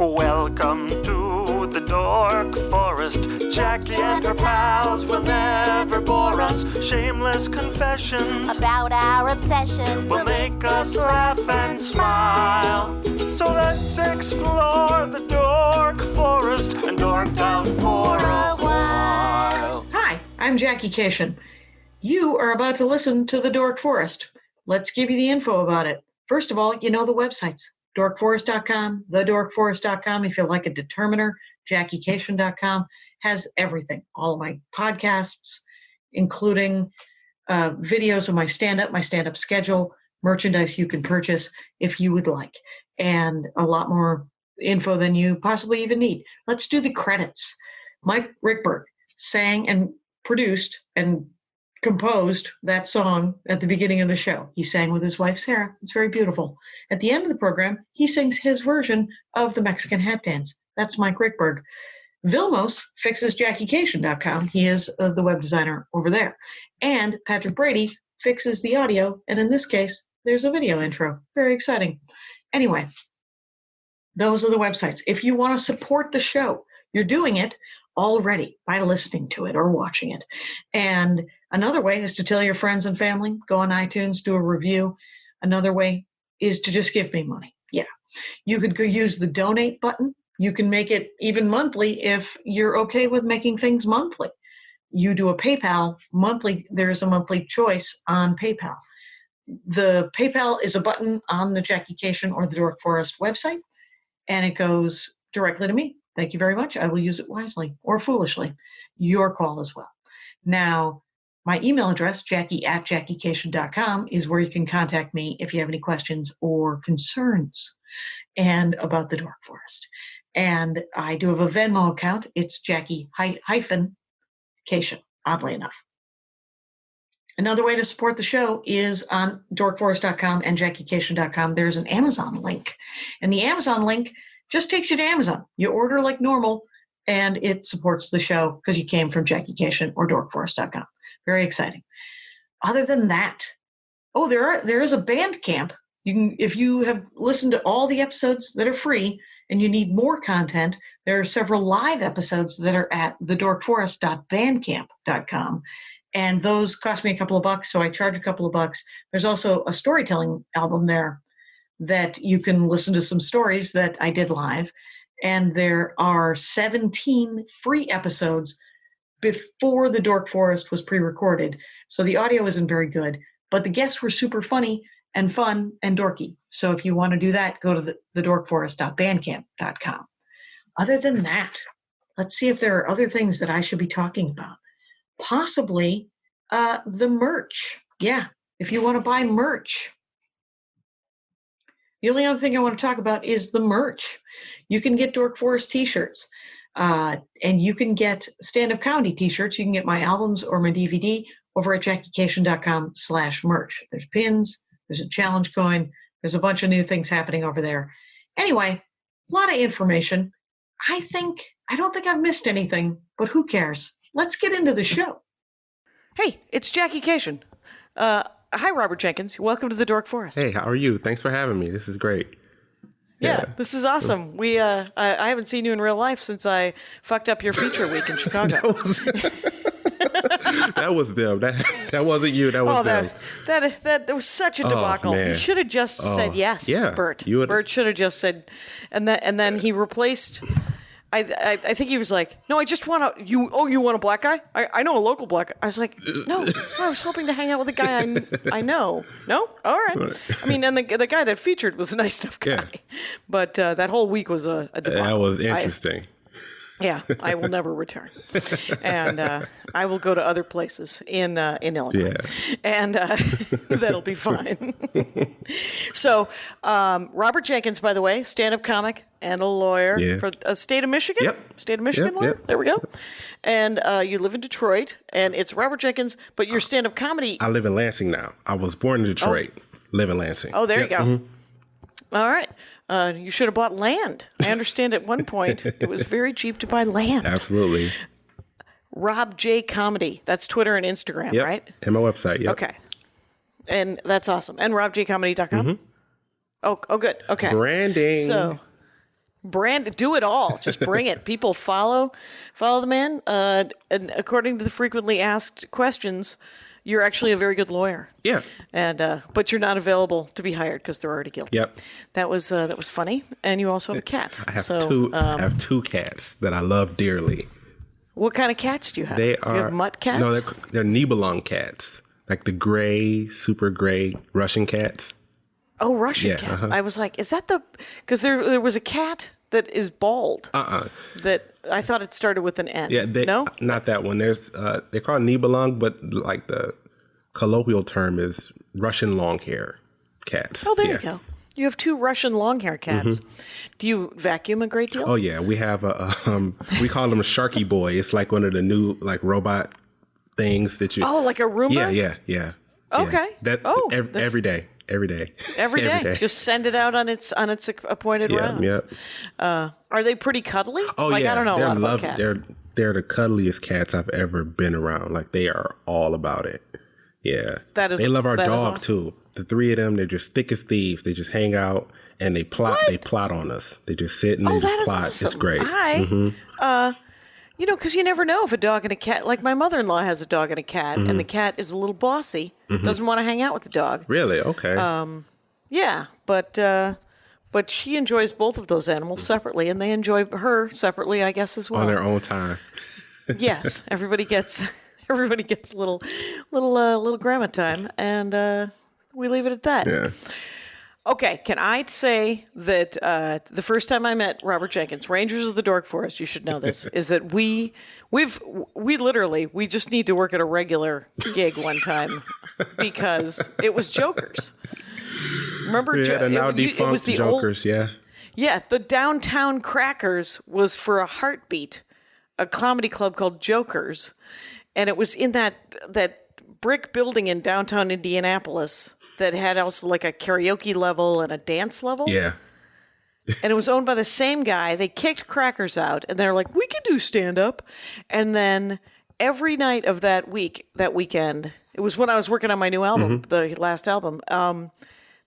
Welcome to the Dork Forest. Jackie and her pals will never bore us. Shameless confessions about our obsession will make us laugh and smile. So let's explore the Dork Forest and dork out for a while. Hi, I'm Jackie Cation. You are about to listen to the Dork Forest. Let's give you the info about it. First of all, you know the websites. dorkforest.com, thedorkforest.com. If you like a determiner, jackiecation.com has everything. All of my podcasts, including videos of my stand-up schedule, merchandise you can purchase if you would like, and a lot more info than you possibly even need. Let's do the credits. Mike Rickberg sang and produced and composed that song at the beginning of the show. He sang with his wife, Sarah. It's very beautiful. At the end of the program, he sings his version of the Mexican hat dance. That's Mike Rickberg. Vilmos fixes JackieCation.com. He is the web designer over there. And Patrick Brady fixes the audio. And in this case, there's a video intro. Very exciting. Anyway, those are the websites. If you want to support the show, you're doing it already by listening to it or watching it. And another way is to tell your friends and family, go on iTunes, do a review. Another way is to just give me money. Yeah. You could go use the donate button. You can make it even monthly if you're okay with making things monthly. You do a PayPal monthly. There's a monthly choice on PayPal. The PayPal is a button on the Jackie Cation or the Dork Forest website, and it goes directly to me. Thank you very much. I will use it wisely or foolishly. Your call as well. Now, my email address, jackie@jackiecation.com, is where you can contact me if you have any questions or concerns and about the Dork Forest. And I do have a Venmo account. It's Jackie-Cation, oddly enough. Another way to support the show is on dorkforest.com and jackiecation.com. There's an Amazon link. And the Amazon link just takes you to Amazon. You order like normal, and it supports the show because you came from JackieCation or dorkforest.com. Very exciting. Other than that, there is a Bandcamp. You can, if you have listened to all the episodes that are free and you need more content, there are several live episodes that are at thedorkforest.bandcamp.com. And those cost me a couple of bucks, so I charge a couple of bucks. There's also a storytelling album there that you can listen to some stories that I did live. And there are 17 free episodes before the Dork Forest was pre-recorded. So the audio isn't very good, but the guests were super funny and fun and dorky. So if you want to do that, go to thedorkforest.bandcamp.com. Other than that, let's see if there are other things that I should be talking about. Possibly the merch. Yeah, if you want to buy merch. The only other thing I want to talk about is the merch. You can get Dork Forest t-shirts, and you can get stand-up comedy t-shirts. You can get my albums or my DVD over at jackiecation.com/merch. There's pins, there's a challenge coin, there's a bunch of new things happening over there. Anyway, a lot of information. I don't think I've missed anything, but who cares? Let's get into the show. Hey, it's Jackie Cation. Hi, Robert Jenkins. Welcome to the Dork Forest. Hey, how are you? Thanks for having me. This is great. Yeah, this is awesome. I haven't seen you in real life since I fucked up your feature week in Chicago. That was them. That wasn't you. That was them. That was such a debacle. Man. He should have just said yes, yeah, Bert. Bert should have just said, and then he replaced. I think he was like, no, I just want to, you want a black guy? I know a local black guy. I was like, no, I was hoping to hang out with a guy I know. No? All right. I mean, and the guy that featured was a nice enough guy. Yeah. But that whole week was a debacle. That was interesting. I will never return. And I will go to other places in Illinois. Yeah. And that'll be fine. So, Robert Jenkins, by the way, stand-up comic and a lawyer for the state of Michigan. Yep. State of Michigan lawyer. Yep. There we go. And you live in Detroit, and it's Robert Jenkins, but your stand-up comedy. I live in Lansing now. I was born in Detroit. Live in Lansing. Oh, there you go. Mm-hmm. All right. You should have bought land. I understand at one point it was very cheap to buy land. Absolutely. Rob J. Comedy. That's Twitter and Instagram, right? And my website, yep. Okay. And that's awesome. And robjcomedy.com? Mm-hmm. Oh, good. Okay. Branding. So, Do it all. Just bring it. People follow the man. And according to the frequently asked questions, you're actually a very good lawyer. Yeah. And but you're not available to be hired because they're already guilty. Yep. That was funny. And you also have a cat. I have two cats that I love dearly. What kind of cats do you have? They Do you have mutt cats? No, they're Nibelung cats, like the gray, super gray Russian cats. Oh, Russian cats. I was like, is that because there was a cat that is bald. That I thought it started with an N. Yeah, no? Not that one. There's they're called Nibelung, but like the colloquial term is Russian long hair cats. Oh, there you go. You have two Russian long hair cats. Do you vacuum a great deal? Oh yeah, we have we call them a Sharky Boy. It's like one of the new like robot things that you. Oh, like a Roomba? Yeah. Okay. Every day. Every day. Just send it out on its appointed rounds. Yeah. Are they pretty cuddly? Oh I don't know a lot about cats. They're the cuddliest cats I've ever been around. Like they are all about it. Yeah. They love our dog awesome. too. The three of them, they're just thick as thieves. They just hang out and they plot. What? They plot on us. They just sit and they just plot. Awesome. It's great. Hi. Because you never know if a dog and a cat. Like my mother-in-law has a dog and a cat, and the cat is a little bossy. Doesn't want to hang out with the dog. Really? Okay. Yeah, but she enjoys both of those animals separately, and they enjoy her separately, I guess, as well. On their own time. Yes, everybody gets a little grandma time, and we leave it at that. Yeah. Okay, can I say that the first time I met Robert Jenkins, Rangers of the Dork Forest, you should know this, is that we just need to work at a regular gig one time because it was Jokers. Remember, it was the Jokers, Yeah, the Downtown Crackers was for a heartbeat, a comedy club called Jokers, and it was in that brick building in downtown Indianapolis that had also like a karaoke level and a dance level. Yeah. And it was owned by the same guy. They kicked Crackers out, and they're like, we can do stand-up. And then every night of that weekend, it was when I was working on my new album, the last album,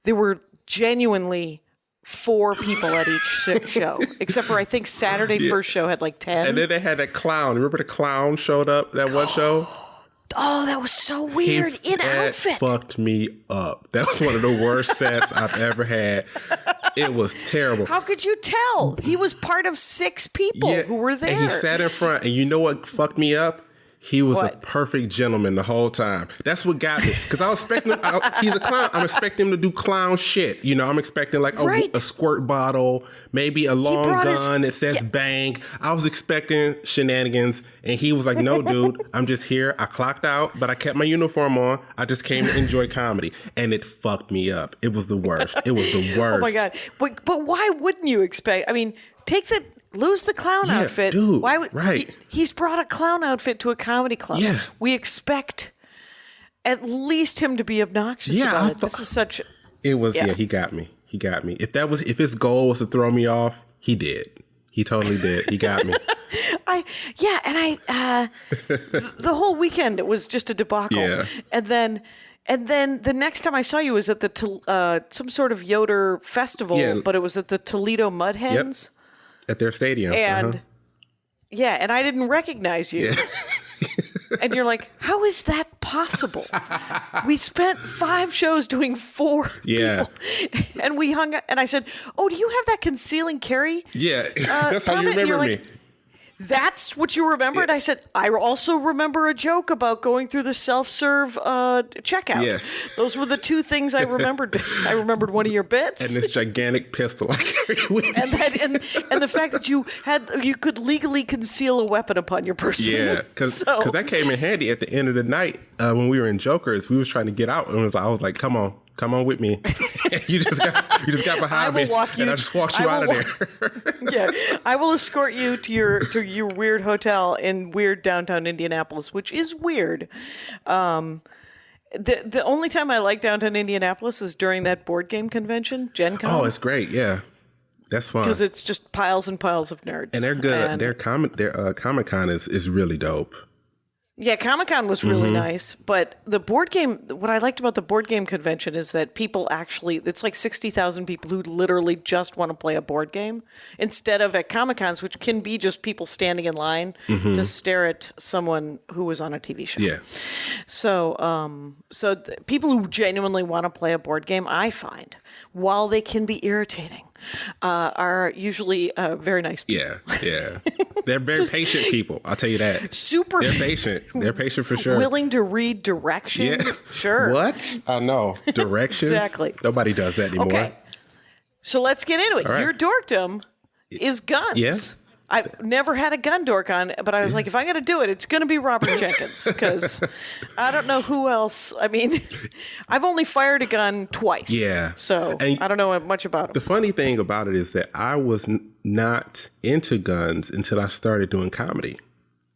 there were genuinely 4 people at each show, except for I think Saturday first show had like 10. And then they had that clown. Remember the clown showed up that one show? Oh, that was so weird. In outfit. Fucked me up. That was one of the worst sets I've ever had. It was terrible. How could you tell? He was part of 6 people who were there. And he sat in front. And you know what fucked me up? He was a perfect gentleman the whole time. That's what got me. Because I was expecting he's a clown. I'm expecting him to do clown shit. You know, I'm expecting like a squirt bottle, maybe a long gun that says bang. I was expecting shenanigans. And he was like, no, dude, I'm just here. I clocked out, but I kept my uniform on. I just came to enjoy comedy. And it fucked me up. It was the worst. It was the worst. Oh, my God. But why wouldn't you expect? I mean, lose the clown outfit. Dude, why would he's brought a clown outfit to a comedy club? Yeah. We expect at least him to be obnoxious about it. This is such. It was he got me. He got me. If his goal was to throw me off, he did. He totally did. He got me. The whole weekend it was just a debacle. Yeah. And then the next time I saw you was at the some sort of Yoder festival, but it was at the Toledo Mud Hens. Yep. At their stadium. And and I didn't recognize you. Yeah. And you're like, how is that possible? We spent 5 shows doing 4 people. And we hung out, and I said, oh, do you have that concealing carry? Yeah, that's how you remember me. That's what you remember? And I said, I also remember a joke about going through the self-serve checkout. Yeah. Those were the 2 things I remembered. I remembered one of your bits. And this gigantic pistol I carry with me. And the fact that you could legally conceal a weapon upon your person. Yeah, because that came in handy at the end of the night when we were in Jokers. We was trying to get out, and I was like, come on with me. you just got behind me, and I just walked you out of there. Yeah, I will escort you to your weird hotel in weird downtown Indianapolis, which is weird. The only time I like downtown Indianapolis is during that board game convention, Gen Con. Oh, it's great. Yeah, that's fun because it's just piles and piles of nerds, and they're good. Their Comic-Con is really dope. Yeah, Comic-Con was really nice, but the board game, what I liked about the board game convention is that people actually, it's like 60,000 people who literally just want to play a board game instead of at Comic-Cons, which can be just people standing in line to stare at someone who was on a TV show. Yeah. So people who genuinely want to play a board game, I find, while they can be irritating, are usually very nice people. Yeah. They're very patient people. I'll tell you that. Super. They're patient. They're patient for sure. Willing to read directions. Yeah. Sure. What? I know. Directions? Exactly. Nobody does that anymore. Okay. So let's get into it. All right. Your dorkdom is guns. Yeah. I've never had a gun dork on, but I was like, if I'm going to do it, it's going to be Robert Jenkins, because I don't know who else. I mean, I've only fired a gun twice. Yeah. So And I don't know much about The them. funny thing about it is that I was not into guns until I started doing comedy.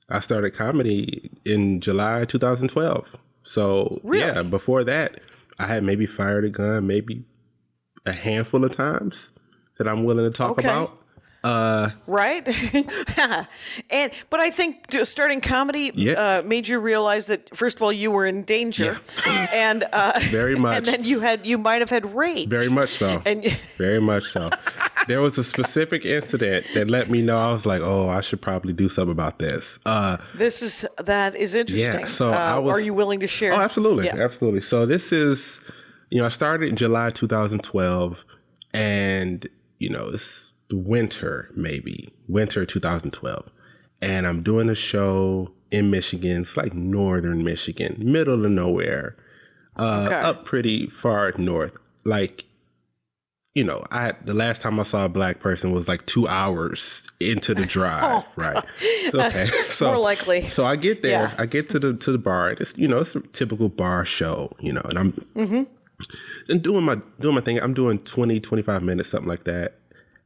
I started comedy in July 2012. So, Really? yeah, before that, I had maybe fired a gun maybe a handful of times that I'm willing to talk Okay. about. Right? But I think starting comedy Yeah. made you realize that, first of all, you were in danger. And Very much. And then you might have had rage. Very much so. And Very much so. There was a specific incident that let me know I was like, oh, I should probably do something about this. that is interesting. Yeah, so I was. Are you willing to share? Oh, absolutely, Yeah. absolutely. So this is, I started in July 2012, and it's winter 2012, and I'm doing a show in Michigan. It's like northern Michigan, middle of nowhere, up pretty far north. Like, the last time I saw a black person was like 2 hours into the drive, right? Okay, so more likely. So I get there, Yeah. I get to the bar. It's it's a typical bar show, and I'm and doing my thing. I'm doing 20, 25 minutes, something like that,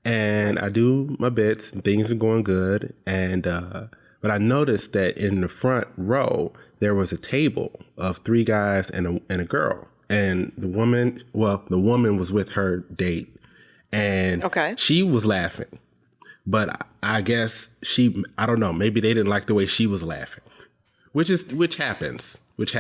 and I do my bits. And things are going good, and but I noticed that in the front row there was a table of 3 guys and a girl. And the woman was with her date, and she was laughing, but I guess I don't know, maybe they didn't like the way she was laughing, which happens, which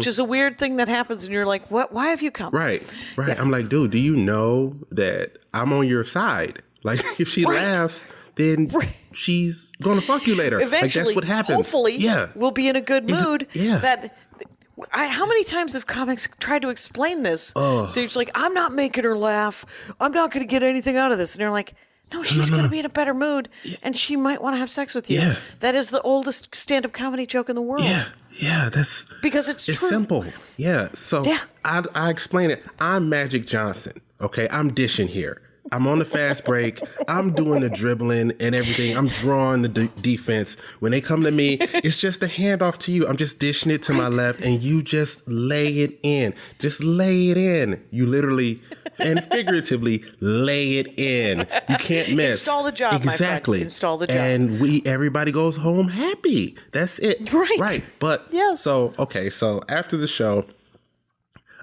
is a weird thing that happens, and you're like, what? Why have you come? Right. Yeah. I'm like, dude, do you know that I'm on your side? Like, if she laughs, then she's gonna fuck you later. Eventually, like, that's what happens. Hopefully, we'll be in a good mood. Yeah. How many times have comics tried to explain this? They're just like, I'm not making her laugh. I'm not going to get anything out of this. And they're like, no, she's going to be in a better mood, and she might want to have sex with you. Yeah. That is the oldest stand-up comedy joke in the world. Yeah, that's... Because it's true. Simple. Yeah, so I explain it. I'm Magic Johnson, okay? I'm dishing here. I'm on the fast break. I'm doing the dribbling and everything. I'm drawing the defense. When they come to me, it's just a handoff to you. I'm just dishing it to my left, and you just lay it in. Just lay it in. You literally and figuratively lay it in. You can't miss. Install the job, exactly. My friend. Install the job. And everybody goes home happy. That's it. Right. But yes. So after the show,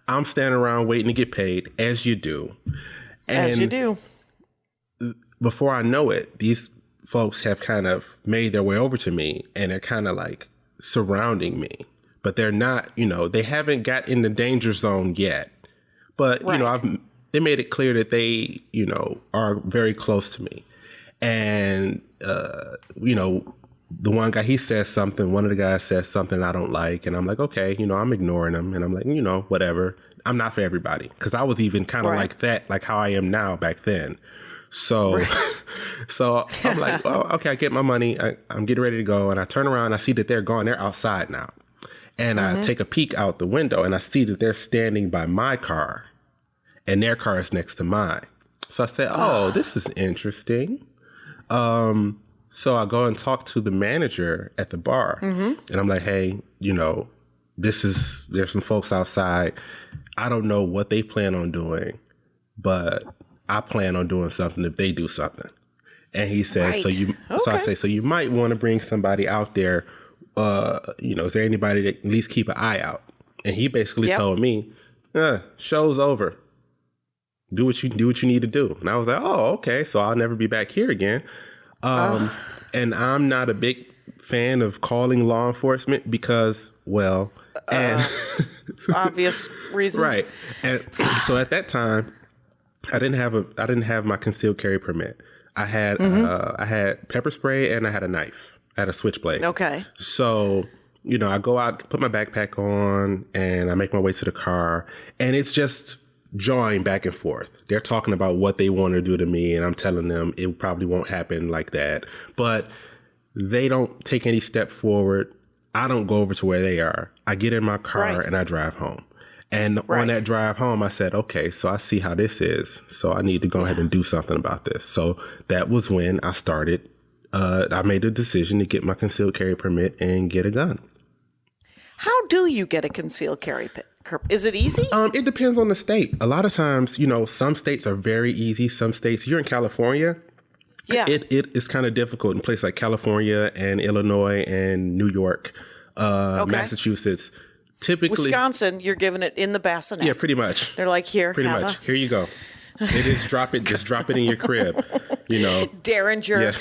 I'm standing around waiting to get paid, as you do. As you do. Before I know it, these folks have kind of made their way over to me, and they're kind of like surrounding me. But they're not, they haven't got in the danger zone yet. But, they made it clear that they, are very close to me. And, the one guy, he says something, one of the guys says something I don't like. And I'm like, okay, I'm ignoring him. And I'm like, whatever. I'm not for everybody, because I was even kind of like that, like how I am now back then. So, so I'm like, well, okay, I get my money. I'm getting ready to go. And I turn around, I see that they're gone. They're outside now. And I take a peek out the window, and I see that they're standing by my car, and their car is next to mine. So I said, oh, this is interesting. So I go and talk to the manager at the bar, and I'm like, hey, there's some folks outside. I don't know what they plan on doing, but I plan on doing something if they do something. And he says, so I say, so you might want to bring somebody out there. Is there anybody that at least keep an eye out? And he basically told me, show's over. Do what you need to do. And I was like, oh, okay. So I'll never be back here again. And I'm not a big fan of calling law enforcement because, well, and Obvious reasons. right. And so at that time, I didn't have my concealed carry permit. I had pepper spray and I had a knife. I had a switchblade. Okay. So, I go out, put my backpack on, and I make my way to the car, and it's just jawing back and forth. They're talking about what they want to do to me, and I'm telling them it probably won't happen like that. But they don't take any step forward. I don't go over to where they are. I get in my car and I drive home. And on that drive home, I said, okay, so I see how this is. So I need to go ahead and do something about this. So that was when I started. I made a decision to get my concealed carry permit and get a gun. How do you get a concealed carry? Is it easy? It depends on the state. A lot of times, some states are very easy. Some states, you're in California. Yeah. It is kind of difficult in places like California and Illinois and New York, Massachusetts. Typically, Wisconsin, you're giving it in the bassinet. Yeah, pretty much. They're like, here, pretty much. Here you go. It is just drop it in your crib, Derringer. Yeah.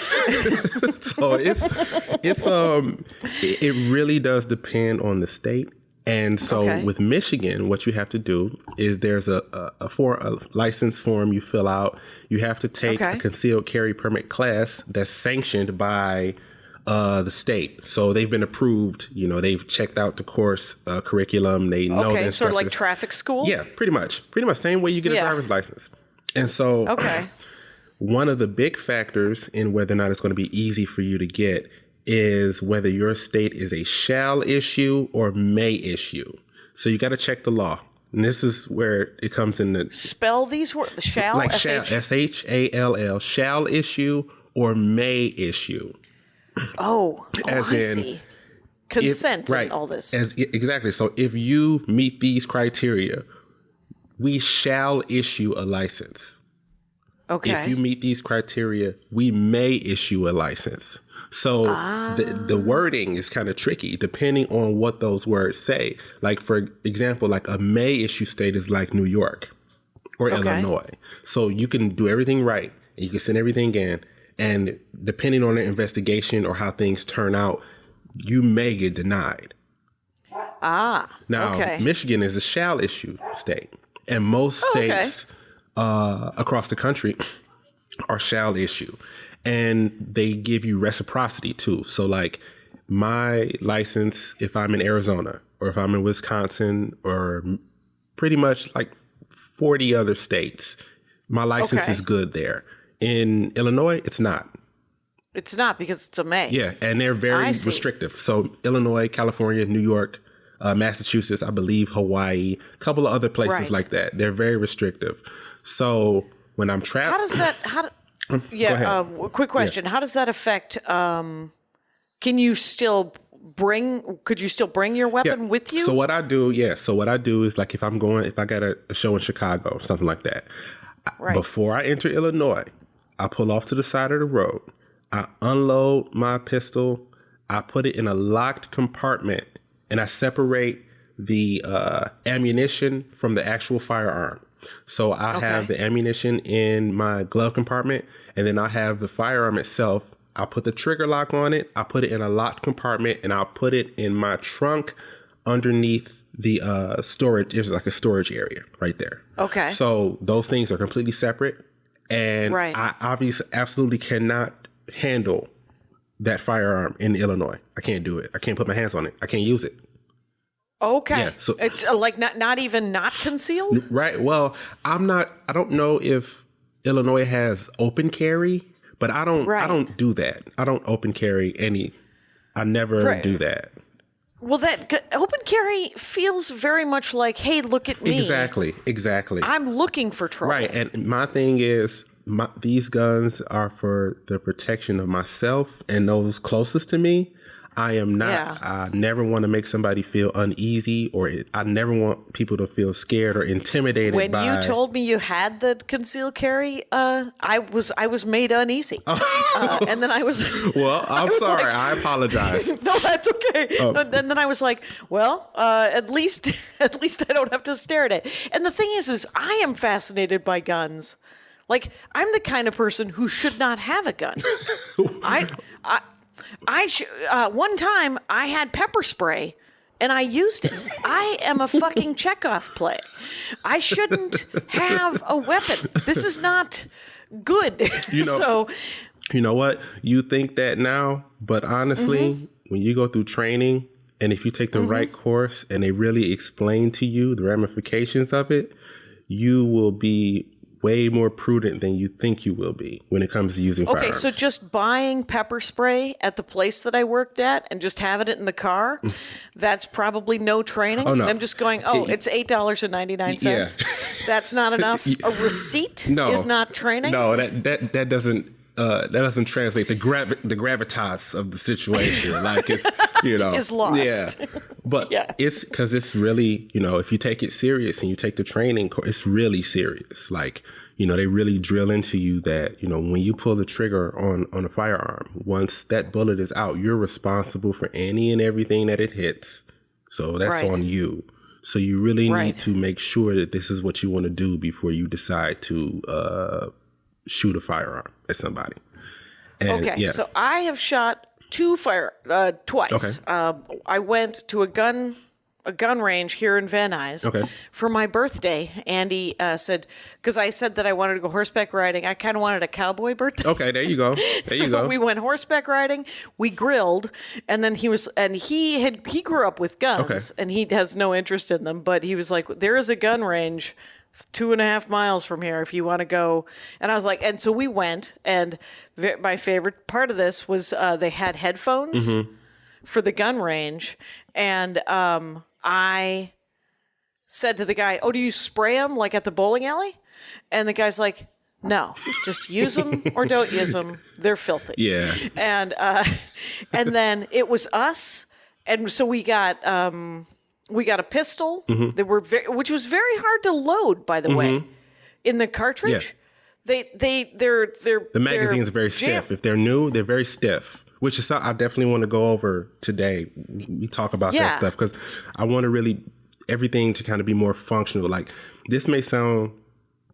So it really does depend on the state. And so with Michigan, what you have to do is there's a license form you fill out. You have to take a concealed carry permit class that's sanctioned by the state. So they've been approved. They've checked out the course curriculum. They know Okay, sort of like traffic school? Yeah, pretty much. Same way you get a driver's license. And so one of the big factors in whether or not it's going to be easy for you to get is whether your state is a shall issue or may issue. So you got to check the law. And this is where it comes in the... Spell these words. Shall? Like shall, S-H-A-L-L, shall issue or may issue. I see. Consent and all this. Exactly. So if you meet these criteria, we shall issue a license. Okay. If you meet these criteria, we may issue a license. So the wording is kind of tricky depending on what those words say. Like, for example, like a may issue state is like New York or Illinois. So you can do everything right and you can send everything in. And depending on the investigation or how things turn out, you may get denied. Now, Michigan is a shall issue state. And most states across the country are shall issue. And they give you reciprocity too. So like my license, if I'm in Arizona or if I'm in Wisconsin or pretty much like 40 other states, my license is good there. In Illinois, it's not. It's not because it's a may. Yeah, and they're very restrictive. So Illinois, California, New York, Massachusetts, I believe Hawaii, a couple of other places like that. They're very restrictive. So when I'm trapped... How does that... quick question. Yeah. How does that affect... could you still bring your weapon with you? So what I do is like if I got a show in Chicago or something like that, before I enter Illinois, I pull off to the side of the road. I unload my pistol. I put it in a locked compartment and I separate the ammunition from the actual firearm. So I have the ammunition in my glove compartment and then I have the firearm itself. I'll put the trigger lock on it. I'll put it in a locked compartment and I'll put it in my trunk underneath the storage. There's like a storage area right there. Okay. So those things are completely separate. And I obviously absolutely cannot handle that firearm in Illinois. I can't do it. I can't put my hands on it. I can't use it. Okay. Yeah, so it's like not even concealed? Right. Well, I don't know if Illinois has open carry, but I don't do that. I don't open carry I never do that. Well, that open carry feels very much like, hey, look at me. Exactly. I'm looking for trouble. Right. And my thing is, these guns are for the protection of myself and those closest to me. I am not, I never want to make somebody feel uneasy or I never want people to feel scared or intimidated When you told me you had the concealed carry, I was made uneasy. And then I was... Well, I'm sorry. I apologize. No, that's okay. And then I was like, well, at least I don't have to stare at it. And the thing is I am fascinated by guns. Like, I'm the kind of person who should not have a gun. One time I had pepper spray and I used it. I am a fucking Chekhov play. I shouldn't have a weapon. This is not good. So, you know what? You think that now, but honestly, when you go through training and if you take the right course and they really explain to you the ramifications of it, you will be way more prudent than you think you will be when it comes to using firearms. So just buying pepper spray at the place that I worked at and just having it in the car, that's probably no training. Oh, no. I'm just going, it's $8.99. Yeah. That's not enough. A receipt is not training. No, that doesn't translate the gravitas of the situation. Like it's is lost. Yeah, but it's because it's really if you take it serious and you take the training course, it's really serious. Like they really drill into you that when you pull the trigger on a firearm, once that bullet is out, you're responsible for any and everything that it hits. So that's on you. So you really need to make sure that this is what you want to do before you decide to shoot a firearm at somebody. And, so I have shot twice. Okay. I went to a gun range here in Van Nuys for my birthday. Andy said, because I said that I wanted to go horseback riding. I kind of wanted a cowboy birthday. Okay, there you go. So we went horseback riding. We grilled, and then he grew up with guns, and he has no interest in them. But he was like, "There is a gun range 2.5 miles from here if you want to go." And I was like, and so we went, and my favorite part of this was they had headphones for the gun range, and I said to the guy, "Oh, do you spray them like at the bowling alley?" And the guy's like, "No, just use them or don't use them. They're filthy." Yeah. And then it was us, and so we got a pistol that which was very hard to load, by the way, in the cartridge. Yeah. The magazines are very stiff. If they're new, they're very stiff, which is something I definitely want to go over today. We talk about that stuff because I want to really everything to kind of be more functional. Like this may sound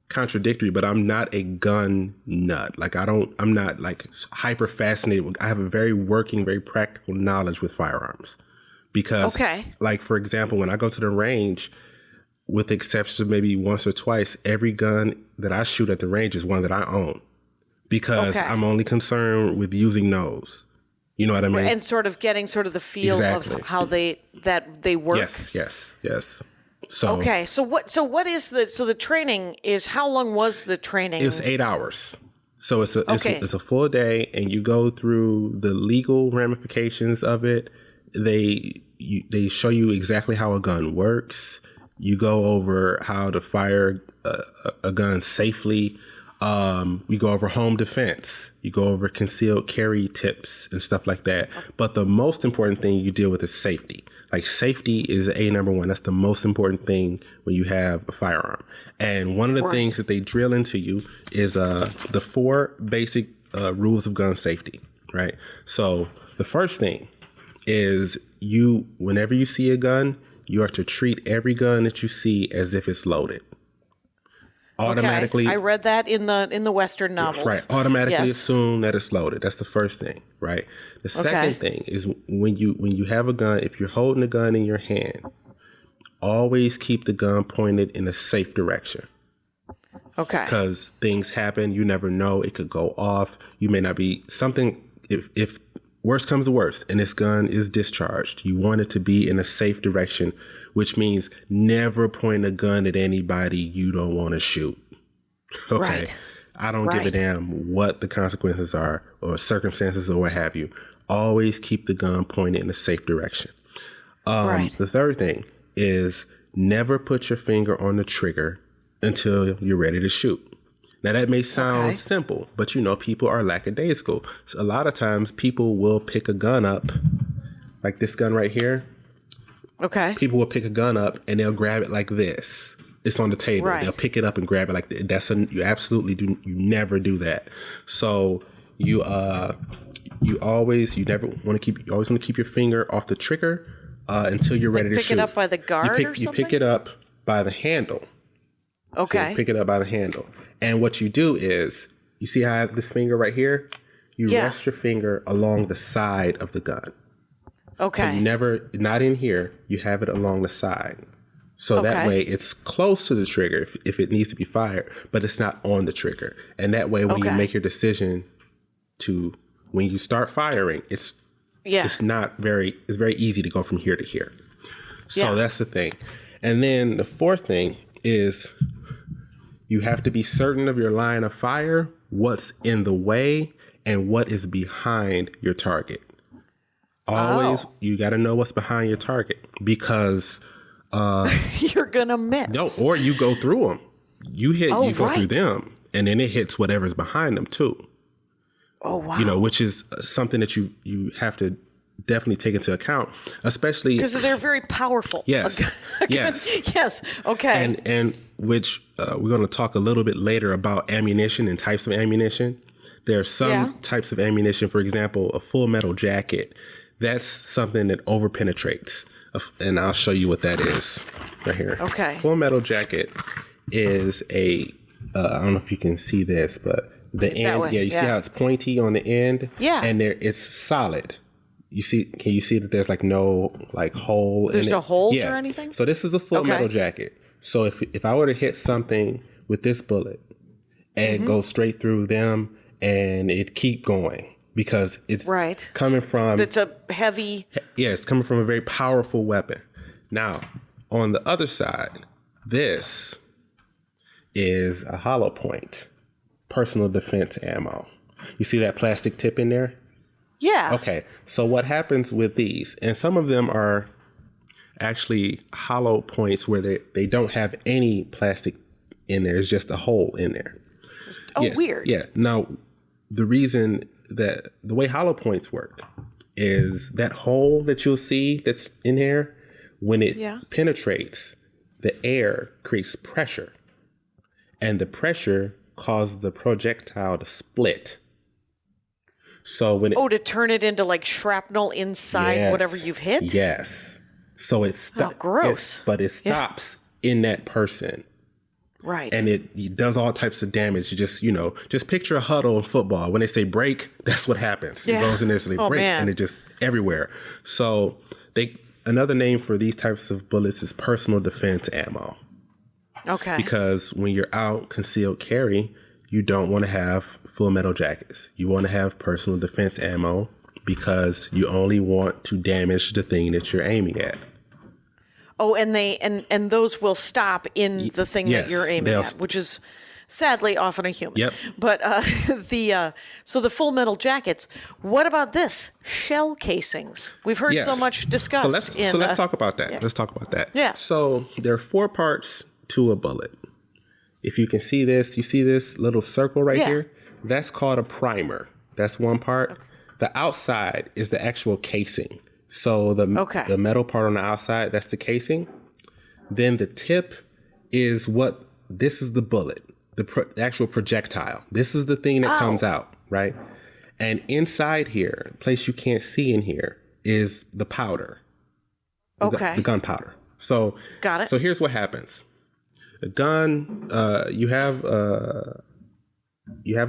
contradictory, but I'm not a gun nut. Like I'm not like hyper fascinated. I have a very working, very practical knowledge with firearms. Because, like, for example, when I go to the range, with the exception of maybe once or twice, every gun that I shoot at the range is one that I own. Because I'm only concerned with using those. You know what I mean? And sort of getting the feel of how they work. Yes. So what is the training is, how long was the training? It was 8 hours. So it's a full day, and you go through the legal ramifications of it. They show you exactly how a gun works. You go over how to fire a gun safely. You go over home defense. You go over concealed carry tips and stuff like that. But the most important thing you deal with is safety. Like safety is number one. That's the most important thing when you have a firearm. And one of the things that they drill into you is the 4 basic rules of gun safety, right? So the first thing is whenever you see a gun, you are to treat every gun that you see as if it's loaded. Automatically, I read that in the Western novels. Right, automatically assume that it's loaded. That's the first thing, right? The second thing is when you have a gun, if you're holding a gun in your hand, always keep the gun pointed in a safe direction. Okay. Because things happen, you never know. It could go off. You may not be something. If worst comes to worst, and this gun is discharged, you want it to be in a safe direction, which means never point a gun at anybody you don't want to shoot. Okay. Right. I don't give a damn what the consequences are or circumstances or what have you. Always keep the gun pointed in a safe direction. The third thing is never put your finger on the trigger until you're ready to shoot. Now, that may sound simple, but people are lackadaisical. So a lot of times people will pick a gun up, like this gun right here. Okay. People will pick a gun up and they'll grab it like this. It's on the table. Right. They'll pick it up and grab it like that. You absolutely do. You never do that. So you always want to keep your finger off the trigger until you're ready to shoot. Pick it up by the guard or something? You pick it up by the handle. Okay. So pick it up by the handle. And what you do is, you see how I have this finger right here? you rest your finger along the side of the gun. Okay. So you never, not in here, you have it along the side. So that way it's close to the trigger if it needs to be fired, but it's not on the trigger. And that way when you make your decision when you start firing, it's very easy to go from here to here. So that's the thing. And then the fourth thing is you have to be certain of your line of fire, what's in the way, and what is behind your target. Always, you got to know what's behind your target because you're gonna miss. No, or you go through them. You go through them, and then it hits whatever's behind them too. Oh wow! Which is something that you have to definitely take into account, especially because they're very powerful. Yes, yes. Okay. And which we're going to talk a little bit later about ammunition and types of ammunition. There are some types of ammunition, for example, a full metal jacket. That's something that overpenetrates, and I'll show you what that is right here. Okay. Full metal jacket is I don't know if you can see this, but the end, you see how it's pointy on the end? Yeah. And it's solid. Can you see that there's like no like hole? There's no holes or anything? So this is a full metal jacket. So if I were to hit something with this bullet and go straight through them and it keep going because it's coming from... It's a heavy... Yeah, it's coming from a very powerful weapon. Now, on the other side, this is a hollow point. Personal defense ammo. You see that plastic tip in there? Yeah. Okay. So what happens with these, and some of them are actually hollow points where they don't have any plastic in there. It's just a hole in there. Weird. Yeah. Now, the reason that the way hollow points work is that hole that you'll see that's in here, when it penetrates, the air creates pressure. And the pressure causes the projectile to split. So when to turn it into like shrapnel inside whatever you've hit? Yes. So it's gross. But it stops in that person. Right. And it does all types of damage. You just picture a huddle in football. When they say break, that's what happens. Yeah. It goes in there, so they break, and it just everywhere. So another name for these types of bullets is personal defense ammo. Okay. Because when you're out concealed carry, you don't want to have full metal jackets. You want to have personal defense ammo because you only want to damage the thing that you're aiming at. Oh, and and those will stop in the thing that you're aiming at, which is sadly often a human. Yep. But so the full metal jackets. What about this? Shell casings. We've heard so much discussed. So let's talk about that. Let's talk about that. Yeah. So there are 4 parts to a bullet. If you can see this, you see this little circle right here? That's called a primer. That's one part. Okay. The outside is the actual casing. So the metal part on the outside, that's the casing. Then the tip is this is the bullet, the actual projectile. This is the thing that comes out, right? And inside here, a place you can't see in here, is the powder. The gunpowder. So, got it. So here's what happens. A gun, you have a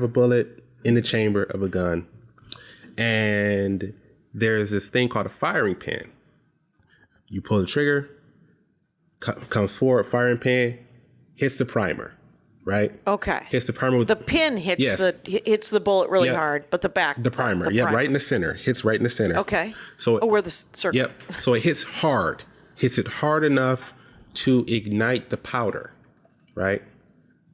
bullet in the chamber of a gun, and there's this thing called a firing pin. You pull the trigger, comes forward, firing pin, hits the primer, right? Okay. Hits the primer with the pin hits the bullet really hard, but the primer. Right in the center. Hits right in the center. Okay. So where the circle. Yep. So it hits hard. Hits it hard enough to ignite the powder, right?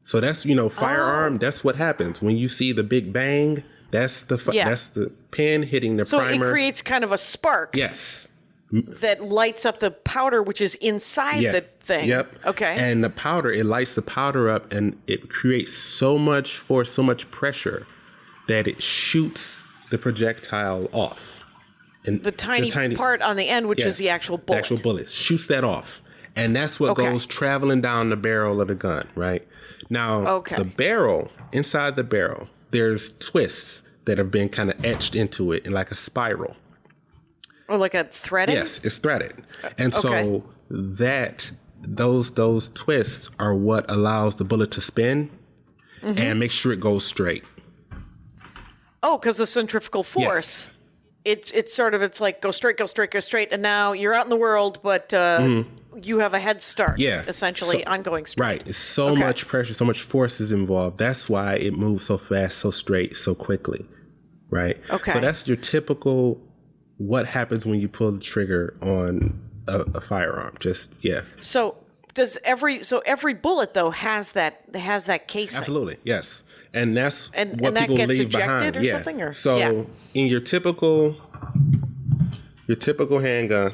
So that's firearm. That's what happens when you see the big bang. That's the pin hitting the primer. So it creates kind of a spark. Yes. That lights up the powder, which is inside the thing. Yep. Okay. And the powder, it lights the powder up, and it creates so much force, so much pressure, that it shoots the projectile off. And the tiny part on the end, which is the actual bullet. The actual bullet shoots that off, and that's what goes traveling down the barrel of the gun. Right. Now, the barrel, inside the barrel, there's twists that have been kind of etched into it in like a spiral. Or like a threading? Yes, it's threaded. And so those twists are what allows the bullet to spin and make sure it goes straight. Oh, because the centrifugal force. Yes. It's like go straight, and now you're out in the world, but you have a head start. Yeah. Essentially, on going straight. Right. It's so much pressure, so much force is involved. That's why it moves so fast, so straight, so quickly. Right. Okay. So that's your typical what happens when you pull the trigger on a firearm. So every bullet though has that casing. Absolutely. Yes. And that's what and that people gets leave ejected behind. or something? Or? So in your typical handgun,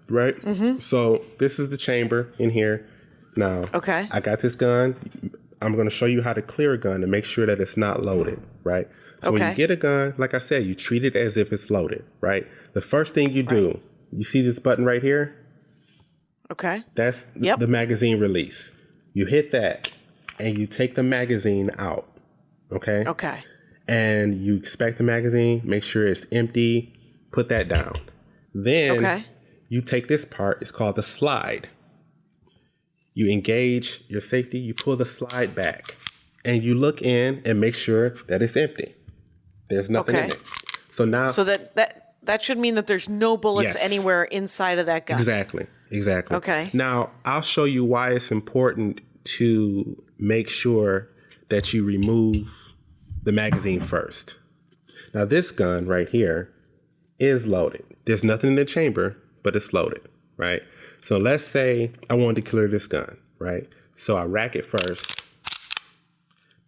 right? Mm-hmm. So this is the chamber in here. Now, I got this gun. I'm going to show you how to clear a gun to make sure that it's not loaded, right? So when you get a gun, like I said, you treat it as if it's loaded, right? The first thing you do, you see this button right here? Okay. That's the magazine release. You hit that and you take the magazine out. Okay. Okay. And you inspect the magazine, make sure it's empty, put that down. Then you take this part, it's called the slide. You engage your safety, you pull the slide back, and you look in and make sure that it's empty. There's nothing in it. So now, that should mean that there's no bullets anywhere inside of that gun. Exactly. Okay. Now, I'll show you why it's important to make sure that you remove the magazine first. Now, this gun right here is loaded. There's nothing in the chamber, but it's loaded, right? So let's say I wanted to clear this gun, right? So I rack it first.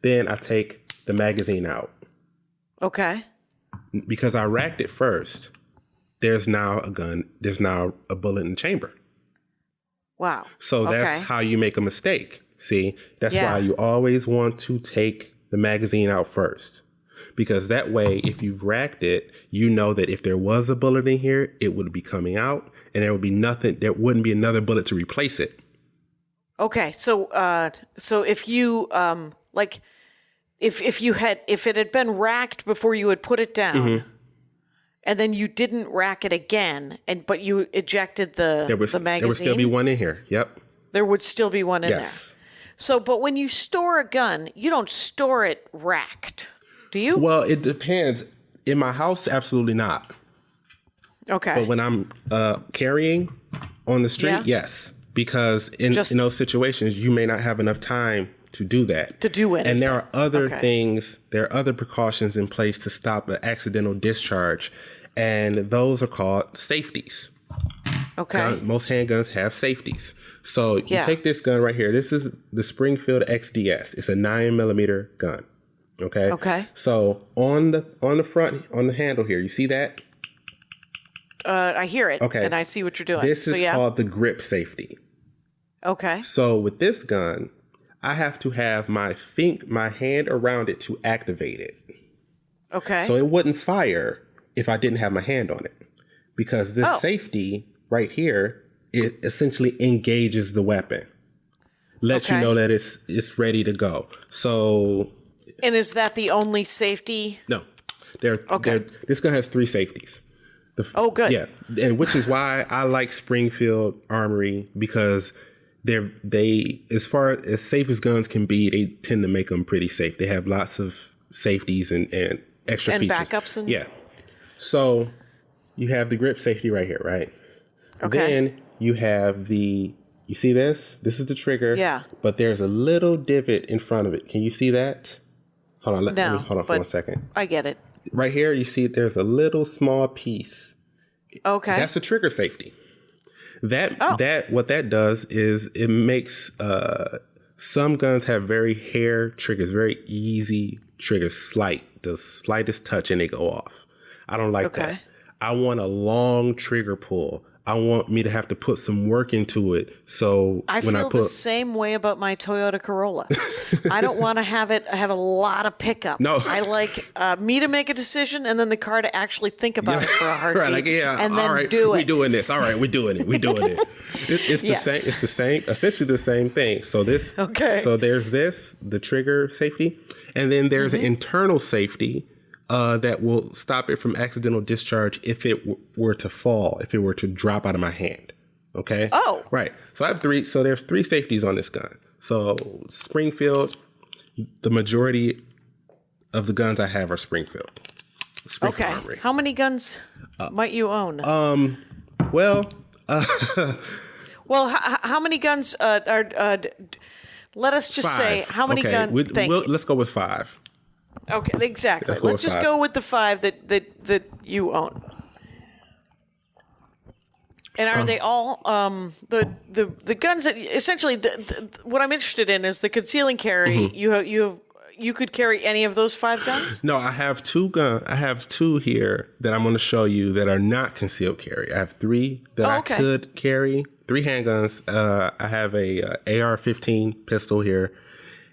Then I take the magazine out. Okay. Because I racked it first, there's now a bullet in the chamber. Wow. So that's how you make a mistake. See, that's why you always want to take the magazine out first. Because that way, if you've racked it, you know that if there was a bullet in here, it would be coming out and there wouldn't be another bullet to replace it. Okay. So if you, if it had been racked before you had put it down, and then you didn't rack it again, but you ejected the magazine. There would still be one in here. Yep. There would still be one in there. So, but when you store a gun, you don't store it racked, do you? Well, it depends. In my house, absolutely not. Okay. But when I'm carrying on the street, yes. Because in those situations, you may not have enough time to do that. To do anything. And there are other things, there are other precautions in place to stop an accidental discharge. And those are called safeties. Okay. Most handguns have safeties. So you take this gun right here. This is the Springfield XDS. It's a 9mm gun. Okay. Okay. So on the front, on the handle here, you see that? I hear it. Okay. And I see what you're doing. This is called the grip safety. Okay. So with this gun, I have to have my hand around it to activate it. Okay. So it wouldn't fire if I didn't have my hand on it. Because this safety right here, it essentially engages the weapon. Lets you know that it's ready to go. So... And is that the only safety? No. This gun has 3 safeties. Good. Yeah. And which is why I like Springfield Armory, because they as far as safe as guns can be, they tend to make them pretty safe. They have lots of safeties and extra features. And backups. So you have the grip safety right here, right? Okay. Then you have you see this? This is the trigger. Yeah. But there's a little divot in front of it. Can you see that? Hold on. Let me hold on for 1 second. I get it. Right here, you see there's a little small piece. Okay. That's a trigger safety. What that does is it makes some guns have very hair triggers, very easy triggers, the slightest touch and they go off. I don't like that. I want a long trigger pull. I want me to have to put some work into it. So I feel the same way about my Toyota Corolla. I don't want to have a lot of pickup. No, I like me to make a decision and then the car to actually think about it for a heartbeat. Right, and then do it. We're doing this. All right, we're doing it. It's the same. It's the same. Essentially the same thing. So this. Okay. So there's the trigger safety, and then there's an internal safety. That will stop it from accidental discharge if it were to fall, if it were to drop out of my hand. Okay? Oh. Right. So I have 3. So there's 3 safeties on this gun. So Springfield, the majority of the guns I have are Springfield. Springfield Okay. Armory. How many guns might you own? Well, Well, how many guns are? Let us just 5. say how many guns. Thank you. Let's go with 5. Okay, exactly. Let's go Let's with just 5. go with the 5 that you own. And are they all the guns that essentially what I'm interested in is the conceal and carry? Mm-hmm. You could carry any of those 5 guns? No, I have 2 I have 2 here that I'm going to show you that are not concealed carry. I have 3 that I could carry. 3 handguns. I have a AR-15 pistol here,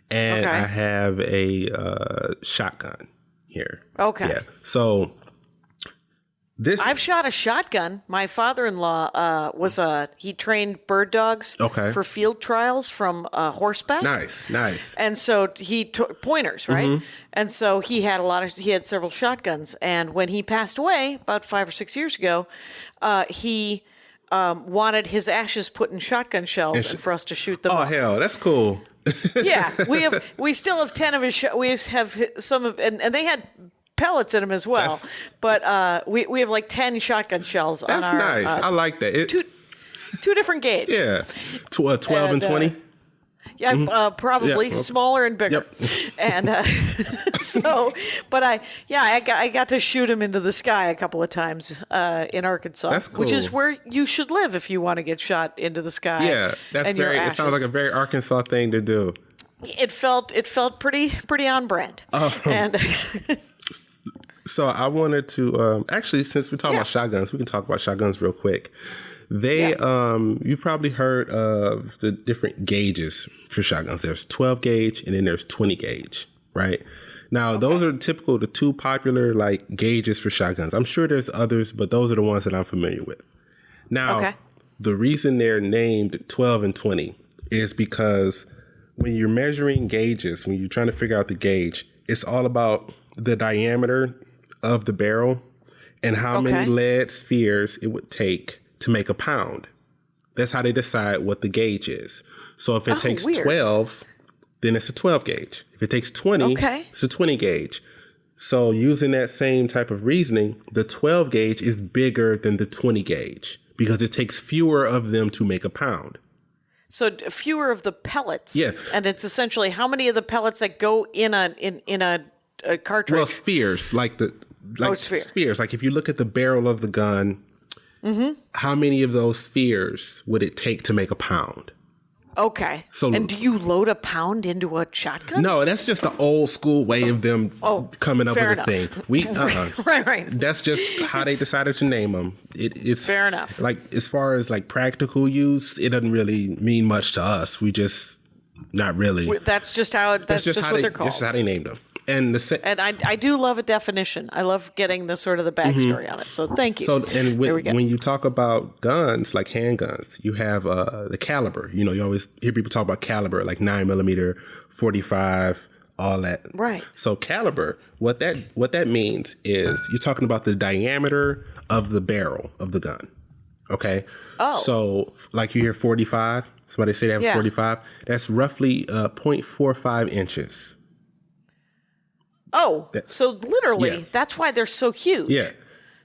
and I have a shotgun here. Okay. Yeah. So I've shot a shotgun. My father-in-law he trained bird dogs for field trials from horseback. Nice. And so he took pointers, right? Mm-hmm. And so he had several shotguns. And when he passed away about 5 or 6 years ago, he wanted his ashes put in shotgun shells and for us to shoot them. Oh off. hell, that's cool. Yeah, we still have 10 of his. We have some of, and they had pellets in them as well. But we have like 10 shotgun shells on our. That's nice. I like that. Two different gauge. Yeah, 12 and 20. Yeah, probably smaller and bigger. Yep. And but I got to shoot him into the sky a couple of times in Arkansas, That's cool. which is where you should live if you want to get shot into the sky. Yeah, that's and very. It sounds like a very Arkansas thing to do. It felt pretty on brand. And so I wanted to actually, since we're talking about shotguns, we can talk about shotguns real quick. You've probably heard of the different gauges for shotguns. There's 12 gauge and then there's 20 gauge, right? Now, those are typical, the 2 popular like gauges for shotguns. I'm sure there's others, but those are the ones that I'm familiar with. Now, the reason they're named 12 and 20 is because when you're measuring gauges, when you're trying to figure out the gauge, it's all about the diameter of the barrel and how many lead spheres it would take to make a pound. That's how they decide what the gauge is. So if it takes 12, then it's a 12 gauge. If it takes 20, it's a 20 gauge. So using that same type of reasoning, the 12 gauge is bigger than the 20 gauge because it takes fewer of them to make a pound. So fewer of the pellets. Yeah. And it's essentially how many of the pellets that go in a cartridge. Well, spheres, spheres. Like if you look at the barrel of the gun, how many of those spheres would it take to make a pound? Okay. So, and do you load a pound into a shotgun? No, that's just the old school way of them coming up with a thing. Right. That's just how they decided to name them. It's fair enough. Like as far as like practical use, it doesn't really mean much to us. We just not really. That's just how. That's just what they're called. That's just how they named them. And I do love a definition. I love getting the sort of the backstory on it. So thank you. So when you talk about guns like handguns, you have the caliber. You know, you always hear people talk about caliber, like 9mm, 45, all that. Right. So caliber, what that means is you're talking about the diameter of the barrel of the gun. Okay. Oh. So like you hear 45. Somebody say they have 45. That's roughly 0.45 inches. Oh, so literally, that's why they're so huge. Yeah.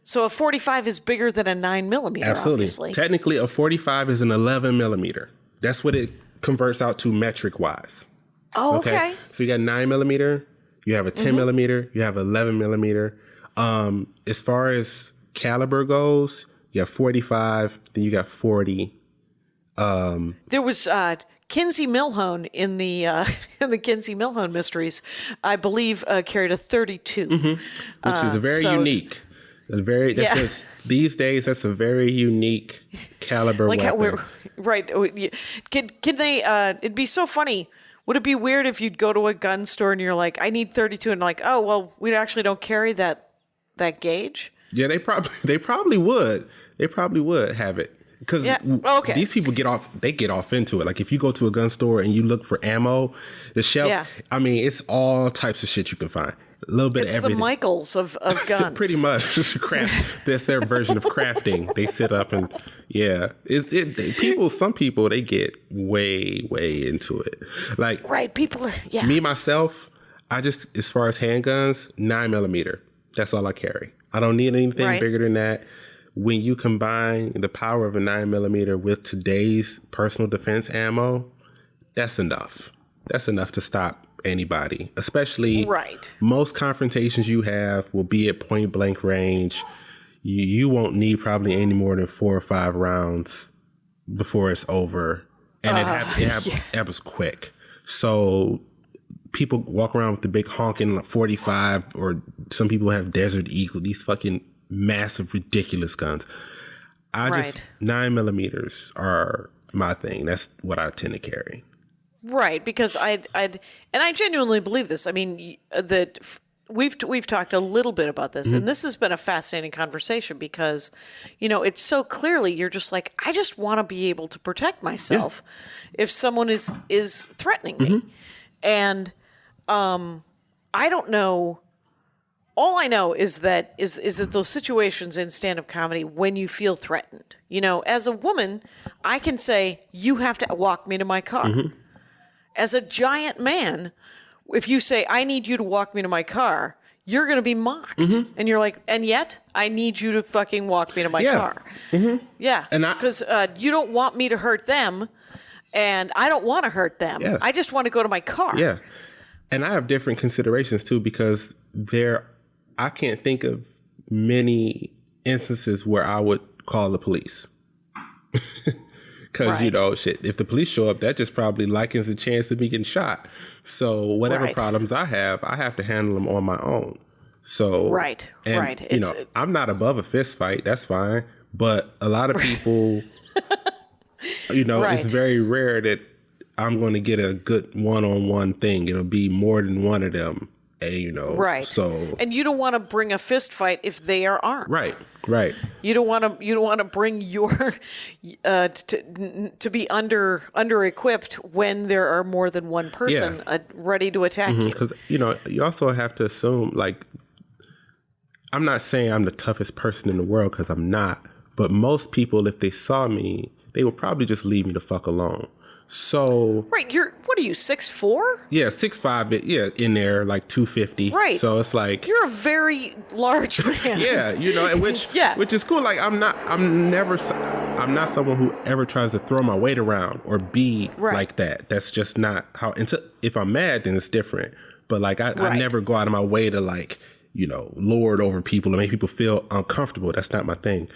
So a 45 is bigger than a 9mm, Absolutely. obviously. Technically, a 45 is an 11mm. That's what it converts out to metric-wise. Oh, okay. So you got 9mm, you have a 10mm, you have 11mm. As far as caliber goes, you have 45, then you got 40. There was Kinsey Milhone in the Kinsey Milhone mysteries, I believe, carried a 32, which is a very unique. These days, that's a very unique caliber weapon. Right? Can they? It'd be so funny. Would it be weird if you'd go to a gun store and you're like, I need 32, and like, oh well, we actually don't carry that gauge. Yeah, they probably would. They probably would have it. Because these people get off into it. Like if you go to a gun store and you look for ammo, the shelf, I mean, it's all types of shit you can find. A little bit of everything. It's the Michaels of guns. Pretty much. Just that's their version of crafting. They sit up and, some people, they get way, way into it. Like, right, people are, me, myself, as far as handguns, 9mm. That's all I carry. I don't need anything bigger than that. When you combine the power of a 9mm with today's personal defense ammo, that's enough. That's enough to stop anybody, especially most confrontations you have will be at point blank range. You won't need probably any more than 4 or 5 rounds before it's over. And it happens quick. So people walk around with the big honking 45, or some people have Desert Eagle, these fucking massive, ridiculous guns. 9mm are my thing. That's what I tend to carry. Right, because I genuinely believe this. I mean, that we've talked a little bit about this, and this has been a fascinating conversation because, it's so clearly you're just like, I just want to be able to protect myself if someone is threatening me, and I don't know. All I know is that those situations in stand-up comedy when you feel threatened, as a woman, I can say, you have to walk me to my car. As a giant man, if you say, I need you to walk me to my car, you're going to be mocked. And you're like, and yet I need you to fucking walk me to my car. Yeah. Because you don't want me to hurt them, and I don't want to hurt them. I just want to go to my car. Yeah. And I have different considerations too, because I can't think of many instances where I would call the police. Because, if the police show up, that just probably likens the chance of me getting shot. So whatever problems I have to handle them on my own. So, I'm not above a fist fight. That's fine. But a lot of people, it's very rare that I'm going to get a good one-on-one thing. It'll be more than one of them. So, and you don't want to bring a fist fight if they are armed. Right. You don't want to bring your to be under equipped when there are more than one person ready to attack you. Because you also have to assume, like, I'm not saying I'm the toughest person in the world, because I'm not. But most people, if they saw me, they would probably just leave me the fuck alone. So what are you, 6'4"? Yeah, 6'5", yeah, in there, like 250. Right. So it's like you're a very large man. and which is cool. Like I'm not someone who ever tries to throw my weight around or be like that. That's just not how. If I'm mad, then it's different. But like I never go out of my way to like lord over people and make people feel uncomfortable. That's not my thing.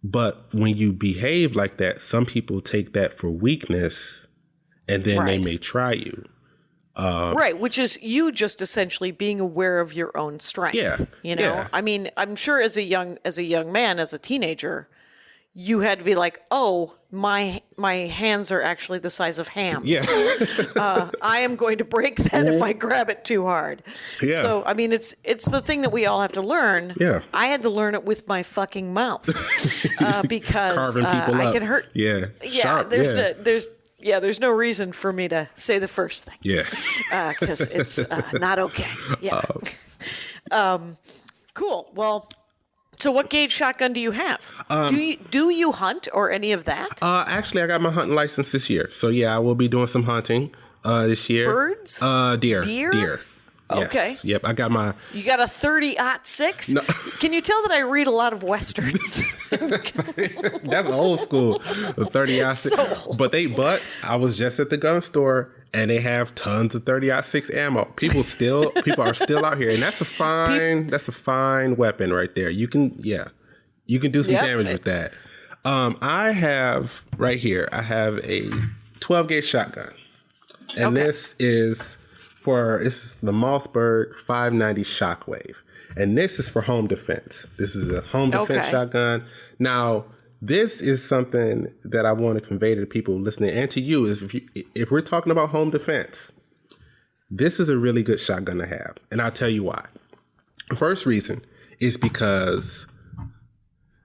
But when you behave like that, some people take that for weakness, and then they may try you. Which is you just essentially being aware of your own strength. Yeah. I mean, I'm sure as a young man, as a teenager, you had to be like, oh, my hands are actually the size of hams. Yeah. I am going to break that if I grab it too hard. Yeah. So, I mean, it's the thing that we all have to learn. Yeah. I had to learn it with my fucking mouth because I can hurt. Yeah. Yeah. Sharp. There's no reason for me to say the first thing. Yeah. Because it's not okay. Yeah. Cool. Well, so what gauge shotgun do you have? Do you hunt or any of that? Actually, I got my hunting license this year. So yeah, I will be doing some hunting this year. Birds? Deer. Deer? Yes. Okay. Yep, I got my... You got a 30-06? No. Can you tell that I read a lot of Westerns? That's old school. The 30-06. So old. But I was just at the gun store, and they have tons of 30-06 ammo. People are still out here, and that's a fine weapon right there. You can do some damage with that. I have right here, I have a 12 gauge shotgun. And this is the Mossberg 590 Shockwave. And this is for home defense. This is a home defense shotgun. Now, this is something that I want to convey to the people listening and to you is if we're talking about home defense, this is a really good shotgun to have. And I'll tell you why. The first reason is because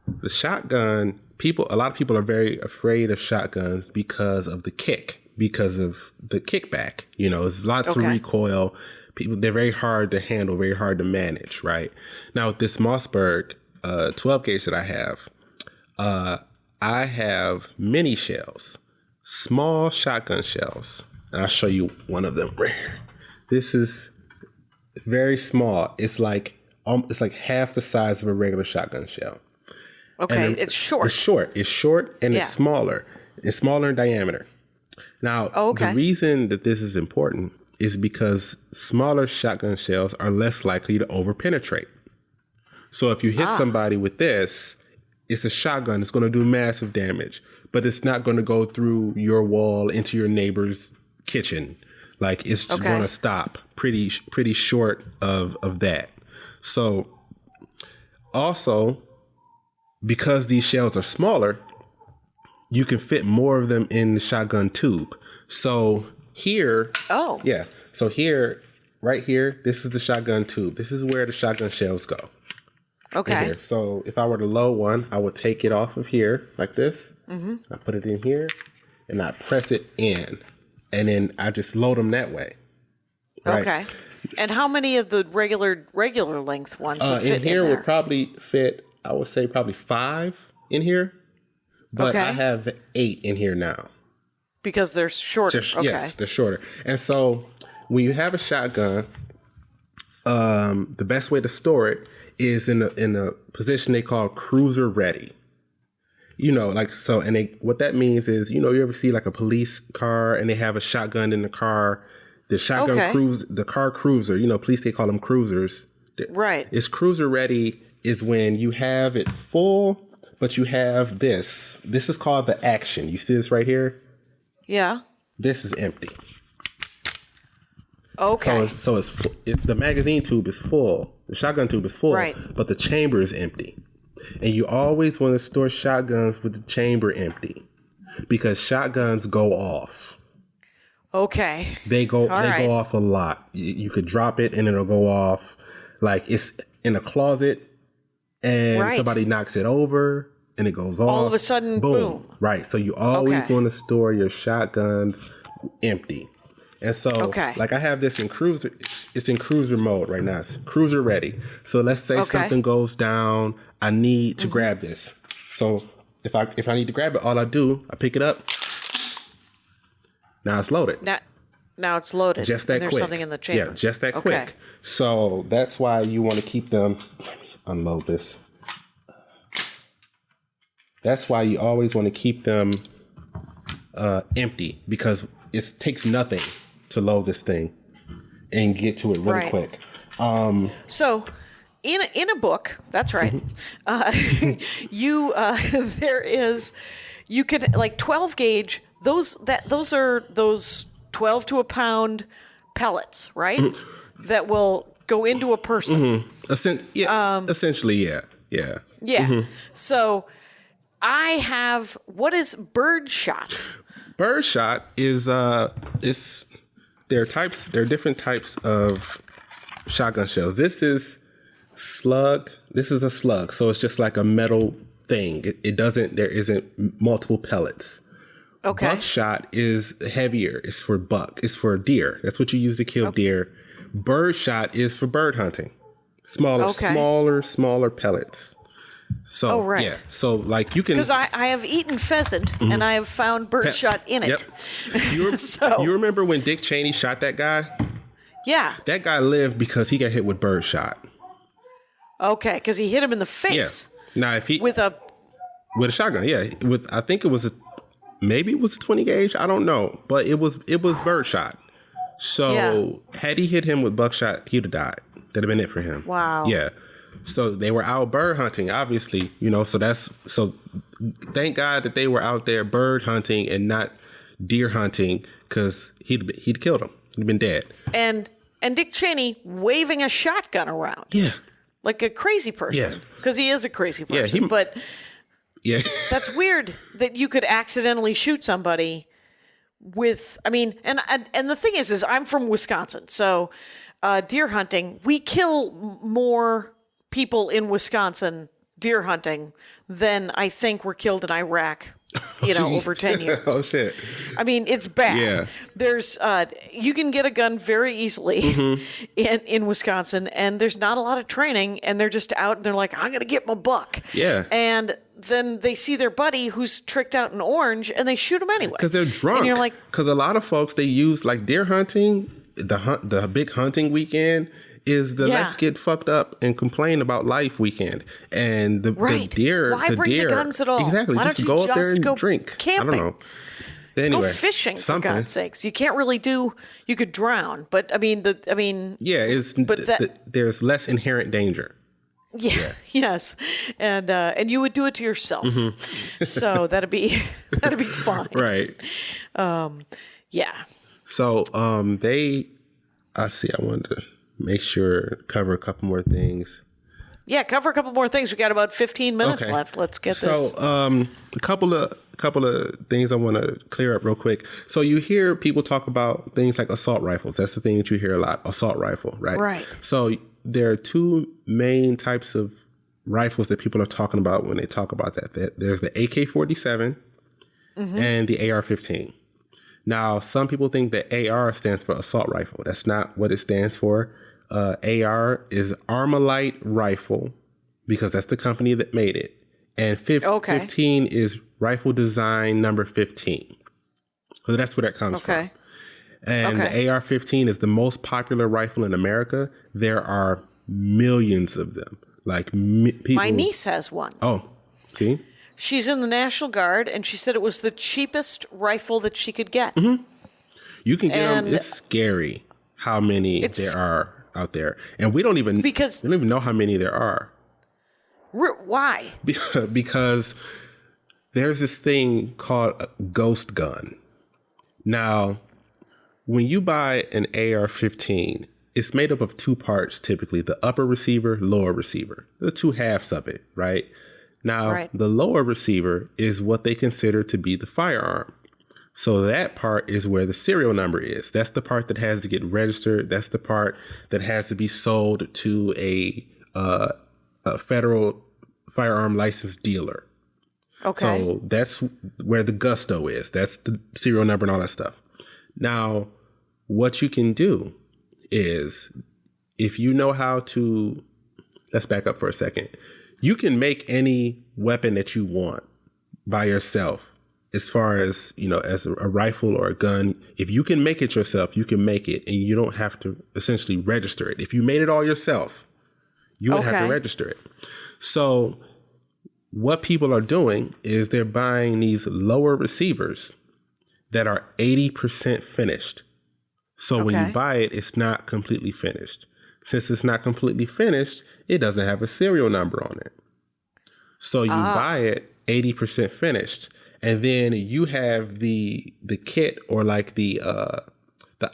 the shotgun, a lot of people are very afraid of shotguns because of the kickback. There's lots of recoil. They're very hard to handle, very hard to manage, right? Now, with this Mossberg 12 gauge that I have mini shells, small shotgun shells. And I'll show you one of them right here. This is very small. It's like it's like half the size of a regular shotgun shell. Okay, And it's short. It's short and Yeah. it's smaller. It's smaller in diameter. Now, the reason that this is important is because smaller shotgun shells are less likely to overpenetrate. So if you hit somebody with this, it's a shotgun. It's going to do massive damage, but it's not going to go through your wall into your neighbor's kitchen. Like it's going to stop pretty short of that. So also, because these shells are smaller, you can fit more of them in the shotgun tube. So here, so here, right here, this is the shotgun tube. This is where the shotgun shells go. Okay. Here. So if I were to load one, I would take it off of here like this. Mm-hmm. I put it in here and I press it in. And then I just load them that way. Right? Okay. And how many of the regular length ones would fit in here there? would probably fit, I would say probably 5 in here. But I have 8 in here now. Because they're shorter. Yes, they're shorter. And so when you have a shotgun, the best way to store it is in a position they call cruiser ready. You know, like, so, and what that means is, you know, you ever see like a police car and they have a shotgun in the car, the shotgun the car cruiser, you know, police, they call them cruisers. Right. It's cruiser ready is when you have it full, but you have this. This is called the action. You see this right here? Yeah. This is empty. Okay. So it's the magazine tube is full. The shotgun tube is full, but the chamber is empty. And you always want to store shotguns with the chamber empty because shotguns go off. Okay. They go off a lot. You could drop it and it'll go off. Like it's in a closet and somebody knocks it over and it goes off. All of a sudden, boom. Right. So you always want to store your shotguns empty. And so, like I have this in cruiser, it's in cruiser mode right now. It's cruiser ready. So let's say something goes down. I need to grab this. So if I need to grab it, all I do, I pick it up. Now it's loaded. Now it's loaded. Just that quick. There's something in the chamber. Yeah, just that quick. So that's why you want to keep them. Let me unload this. That's why you always want to keep them empty because it takes nothing to load this thing and get to it really quick. So, in a book, that's right. You could like 12 gauge. Those are 12 to a pound pellets, right? That will go into a person. Essentially, yeah. Yeah. So, I have what is birdshot? Birdshot is there are different types of shotgun shells. This is slug. This is a slug, so it's just like a metal thing. There isn't multiple pellets. Okay. Buckshot is heavier. It's for buck. It's for deer. That's what you use to kill deer. Birdshot is for bird hunting. Smaller pellets. So yeah, so like you can because I have eaten pheasant and I have found birdshot in it. You remember when Dick Cheney shot that guy? Yeah, that guy lived because he got hit with birdshot. Okay, because he hit him in the face. Yeah. Now if he with a shotgun, I think it was maybe it was a 20 gauge. I don't know, but it was birdshot. So had he hit him with buckshot, he'd have died. That'd have been it for him. Wow. Yeah. So they were out bird hunting, obviously, you know, so thank God that they were out there bird hunting and not deer hunting because he'd killed him. He'd been dead. And Dick Cheney waving a shotgun around. Yeah. Like a crazy person. Because he is a crazy person. But that's weird that you could accidentally shoot somebody with, I mean, and the thing is I'm from Wisconsin. So deer hunting, we kill more people in Wisconsin deer hunting than I think were killed in Iraq, over 10 years. Oh, shit. I mean, it's bad. Yeah. There's, you can get a gun very easily in Wisconsin, and there's not a lot of training, and they're just out, and they're like, I'm going to get my buck. Yeah. And then they see their buddy who's tricked out in orange, and they shoot him anyway. Because they're drunk. And you're like... Because a lot of folks, they use, like, deer hunting, the big hunting weekend is the let's get fucked up and complain about life weekend. And the deer, why bring the guns at all? Exactly. Why just don't go you up there and go drink. camping? I don't know. Anyway, go fishing, for God's sakes. You can't really you could drown, but there's less inherent danger. Yeah. Yes, and you would do it to yourself, so that'd be fine, right? Yeah. So I wanted to make sure cover a couple more things. Yeah, cover a couple more things. We got about 15 minutes left. Let's get this. So a couple of things I want to clear up real quick. So you hear people talk about things like assault rifles. That's the thing that you hear a lot. Assault rifle, right? Right. So there are two main types of rifles that people are talking about when they talk about that. There's the AK-47 and the AR-15. Now, some people think that AR stands for assault rifle. That's not what it stands for. AR is Armalite Rifle because that's the company that made it. And 15 is Rifle Design number 15. So that's where that comes from. And the AR-15 is the most popular rifle in America. There are millions of them. Like people. My niece has one. Oh, see? She's in the National Guard, and she said it was the cheapest rifle that she could get. You can get them. It's scary how many there are out there. And we don't even know how many there are. Why? Because there's this thing called a ghost gun. Now, when you buy an AR-15, it's made up of two parts, typically, the upper receiver, lower receiver, the two halves of it, right? Now, the lower receiver is what they consider to be the firearm. So that part is where the serial number is. That's the part that has to get registered. That's the part that has to be sold to a federal firearm licensed dealer. Okay. So that's where the gusto is. That's the serial number and all that stuff. Now, what you can do is, if you know how to, let's back up for a second. You can make any weapon that you want by yourself. As far as, as a rifle or a gun, if you can make it yourself, you can make it and you don't have to essentially register it. If you made it all yourself, you would have to register it. So what people are doing is they're buying these lower receivers that are 80% finished. So when you buy it, it's not completely finished. Since it's not completely finished, it doesn't have a serial number on it. So you buy it 80% finished. And then you have the kit or like the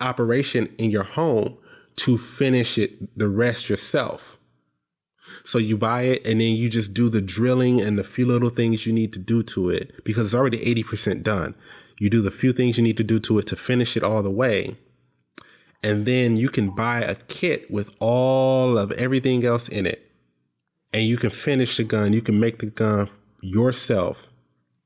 operation in your home to finish it the rest yourself. So you buy it and then you just do the drilling and the few little things you need to do to it because it's already 80% done. You do the few things you need to do to it to finish it all the way. And then you can buy a kit with all of everything else in it. And you can finish the gun. You can make the gun yourself.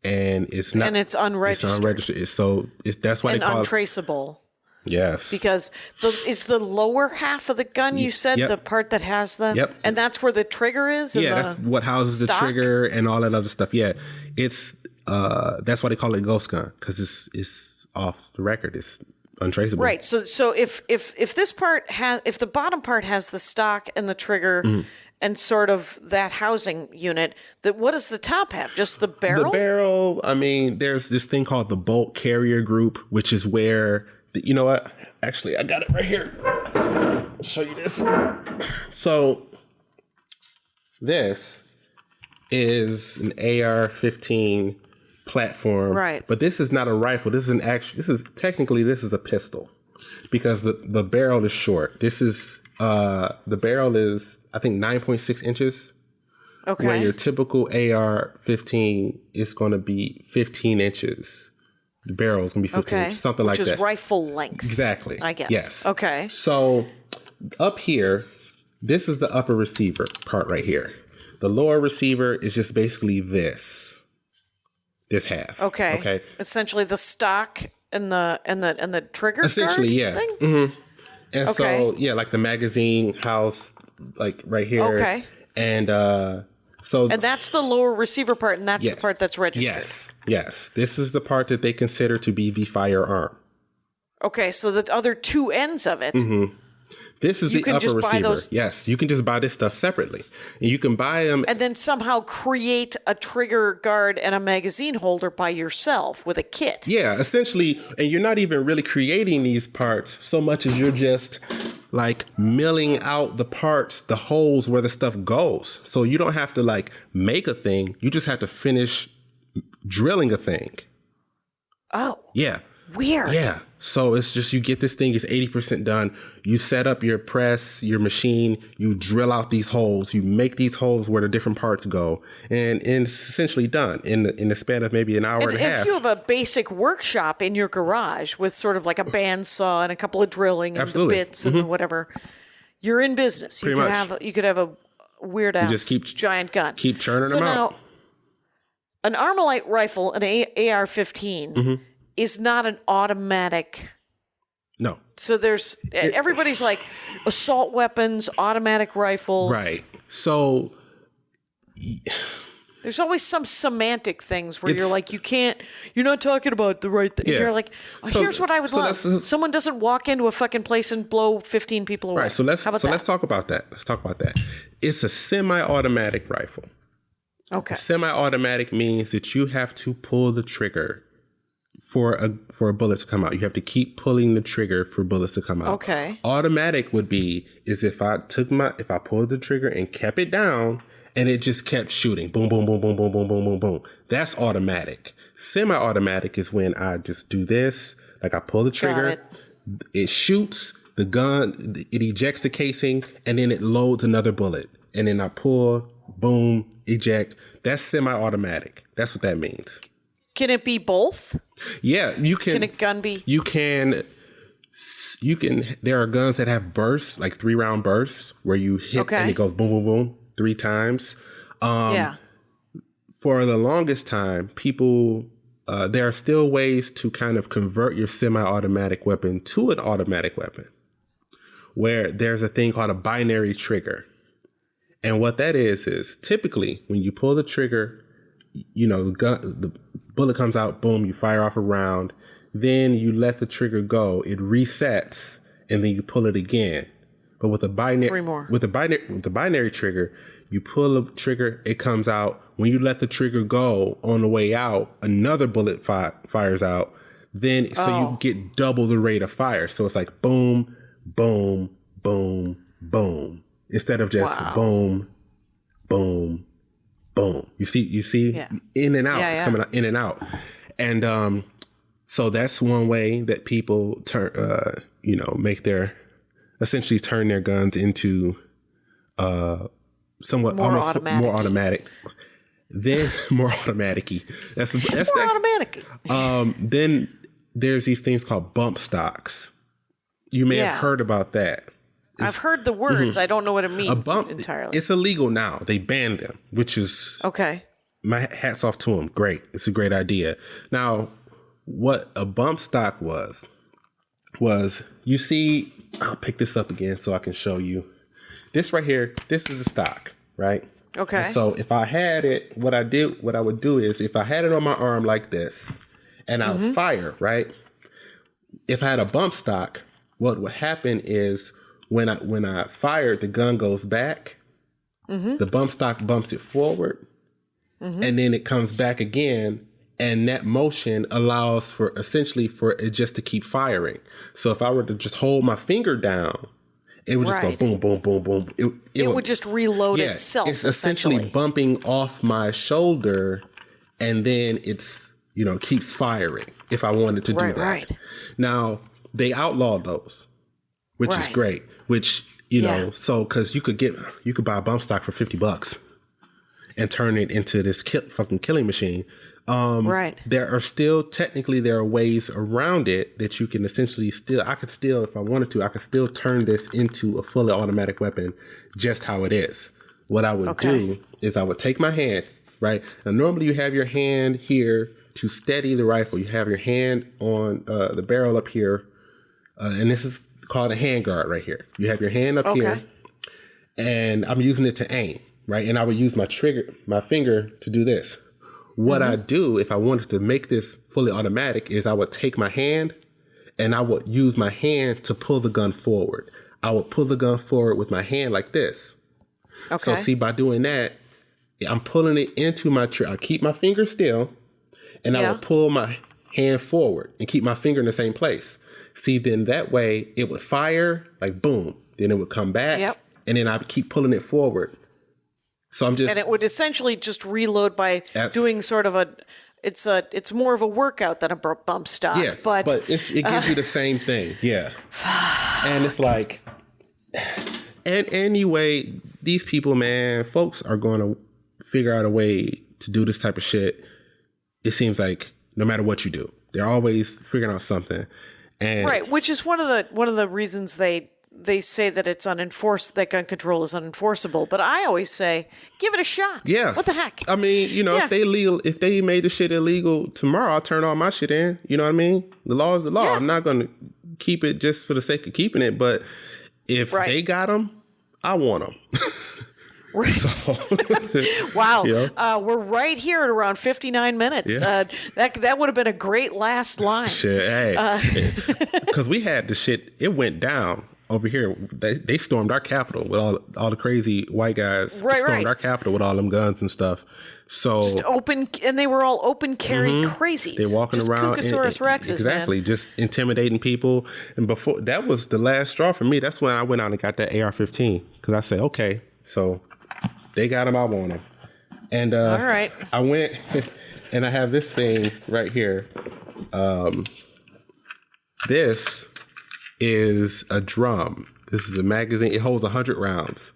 And it's not. And it's unregistered. It's unregistered. That's why they call it untraceable. Yes. Because it's the lower half of the gun, you said, the part that has the. Yep. And that's where the trigger is? That's what houses the trigger and all that other stuff. Yeah. It's that's why they call it a ghost gun, because it's off the record. It's untraceable. Right. So if this part if the bottom part has the stock and the trigger and sort of that housing unit, what does the top have? Just the barrel? The barrel, I mean, there's this thing called the bolt carrier group, which is where, you know what? Actually, I got it right here. I'll show you this. So this is an AR-15 platform. Right. But this is not a rifle. This is a pistol because the barrel is short. This is, the barrel is, I think, 9.6 inches. Okay. Where your typical AR-15 is going to be 15 inches. The barrel is going to be 15 inches, something like that. Which is rifle length. Exactly. I guess. Yes. Okay. So up here, this is the upper receiver part right here. The lower receiver is just basically this half. Okay. Okay. Essentially the stock and the trigger. Essentially, yeah. Thing? Mm-hmm. And so, yeah, like the magazine house, like right here. Okay. And and that's the lower receiver part, and that's the part that's registered. Yes. This is the part that they consider to be the firearm. Okay, so the other two ends of it. Mm-hmm. This is You the can upper just buy receiver. those- Yes, you can just buy this stuff separately. And you can buy them. And then somehow create a trigger guard and a magazine holder by yourself with a kit. Yeah, essentially, and you're not even really creating these parts so much as you're just like milling out the parts, the holes where the stuff goes. So you don't have to like make a thing. You just have to finish drilling a thing. Oh. Yeah. Weird. Yeah. So it's just, you get this thing, it's 80% done. You set up your press, your machine, you drill out these holes, you make these holes where the different parts go, and it's essentially done in the span of maybe an hour and a half. If you have a basic workshop in your garage with sort of like a bandsaw and a couple of drilling and the bits and whatever, you're in business. You could have a weird ass giant gun. Keep churning them out. Now, an Armalite rifle, an AR-15, is not an automatic. No. So there's everybody's like assault weapons, automatic rifles. Right. So there's always some semantic things where you're like, you're not talking about the right thing. Yeah. You're like, here's what I would love. Someone doesn't walk into a fucking place and blow 15 people away. Right. So let's talk about that. It's a semi-automatic rifle. Okay. Semi-automatic means that you have to pull the trigger for a bullet to come out. You have to keep pulling the trigger for bullets to come out. Okay. Automatic would be if I pulled the trigger and kept it down and it just kept shooting. Boom, boom, boom, boom, boom, boom, boom, boom, boom. That's automatic. Semi-automatic is when I just do this. Like I pull the trigger, it shoots the gun, it ejects the casing, and then it loads another bullet. And then I pull, boom, eject. That's semi-automatic. That's what that means. Can it be both? Yeah, you can. Can a gun be? You can. There are guns that have bursts, like 3-round bursts, where you hit and it goes boom, boom, boom 3 times. For the longest time, people, there are still ways to kind of convert your semi-automatic weapon to an automatic weapon, where there's a thing called a binary trigger. And what that is typically when you pull the trigger, the bullet comes out, boom, you fire off a round, then you let the trigger go, it resets, and then you pull it again. But with a binary trigger, you pull the trigger, it comes out. When you let the trigger go on the way out, another bullet fires out. Then so you get double the rate of fire. So it's like boom, boom, boom, boom, instead of just boom, boom, boom. You see, in and out. It's coming out in and out, and so that's one way that people turn, essentially turn their guns into somewhat more automatic. Then more automatic-y. That's more automatic. Then there's these things called bump stocks. You may have heard about that. I've heard the words. I don't know what it means entirely. It's illegal now. They banned them, which is okay. My hat's off to them. Great. It's a great idea. Now, what a bump stock was you see, I'll pick this up again so I can show you. This right here, this is a stock, right? Okay. And so if I had it, what I would do is if I had it on my arm like this and I would fire, right? If I had a bump stock, what would happen is when I fired, the gun goes back, the bump stock bumps it forward, and then it comes back again, and that motion allows for it just to keep firing. So if I were to just hold my finger down, it would just go boom, boom, boom, boom. It would just reload itself. It's essentially bumping off my shoulder, and then it's keeps firing if I wanted to do that. Right. Now they outlawed those, which is great. Which so because you could buy a bump stock for $50 and turn it into this fucking killing machine. There are ways around it that you can essentially if I wanted to, I could still turn this into a fully automatic weapon just how it is. What I would do is I would take my hand, right? Now, normally you have your hand here to steady the rifle. You have your hand on the barrel up here, and this is called a handguard right here. You have your hand up here, and I'm using it to aim, right? And I would use my finger to do this. What I do if I wanted to make this fully automatic is I would take my hand and I would use my hand to pull the gun forward. I would pull the gun forward with my hand like this. Okay. So see, by doing that, I'm pulling it into my trigger. I keep my finger still, and I would pull my hand forward and keep my finger in the same place. See, then that way it would fire, like boom. Then it would come back, and then I would keep pulling it forward. So I'm just... And it would essentially just reload by doing sort of it's more of a workout than a bump stock. Yeah, but it gives you the same thing. Yeah. And it's like... And anyway, these people, man, folks are going to figure out a way to do this type of shit. It seems like no matter what you do, they're always figuring out something. And right, which is one of the reasons they say that it's unenforced, that gun control is unenforceable. But I always say, give it a shot. Yeah. What the heck? I mean, if they made the shit illegal tomorrow, I'll turn all my shit in. You know what I mean? The law is the law. Yeah. I'm not going to keep it just for the sake of keeping it. But if they got them, I want them. Right. So, wow. We're right here at around 59 minutes. Yeah. That would have been a great last line. Shit, hey. Because we had the shit, it went down over here. They stormed our Capitol with all the crazy white guys. Stormed our Capitol with all them guns and stuff. So just open, and they were all open carry crazies. They're walking just around. Kookasaurus Rexes, exactly, man. Just intimidating people. And before that was the last straw for me. That's when I went out and got that AR-15 because I said, okay, so they got them, I want them. And all right, I went and I have this thing right here. This is a drum. This is a magazine. It holds 100 rounds.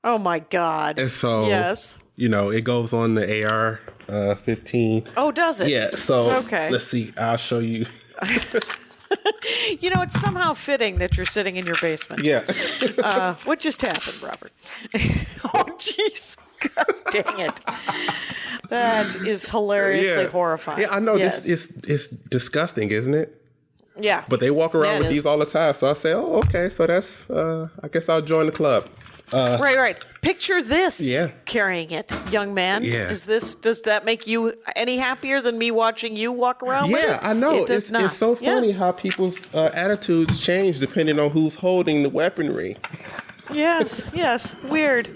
Oh my God! And so yes. It goes on the AR-15. Oh, does it? Yeah. So okay. Let's see. I'll show you. It's somehow fitting that you're sitting in your basement. Yeah. What just happened, Robert? Oh, jeez. God dang it. That is hilariously horrifying. Yeah, I know. Yes. This is disgusting, isn't it? Yeah. But they walk around with these all the time. So I say, oh, okay. So that's, I guess I'll join the club. Right. Picture this carrying it, young man. Yeah. Does that make you any happier than me watching you walk around with it? Yeah, I know. It does not. It's so funny how people's attitudes change depending on who's holding the weaponry. Yes. Weird.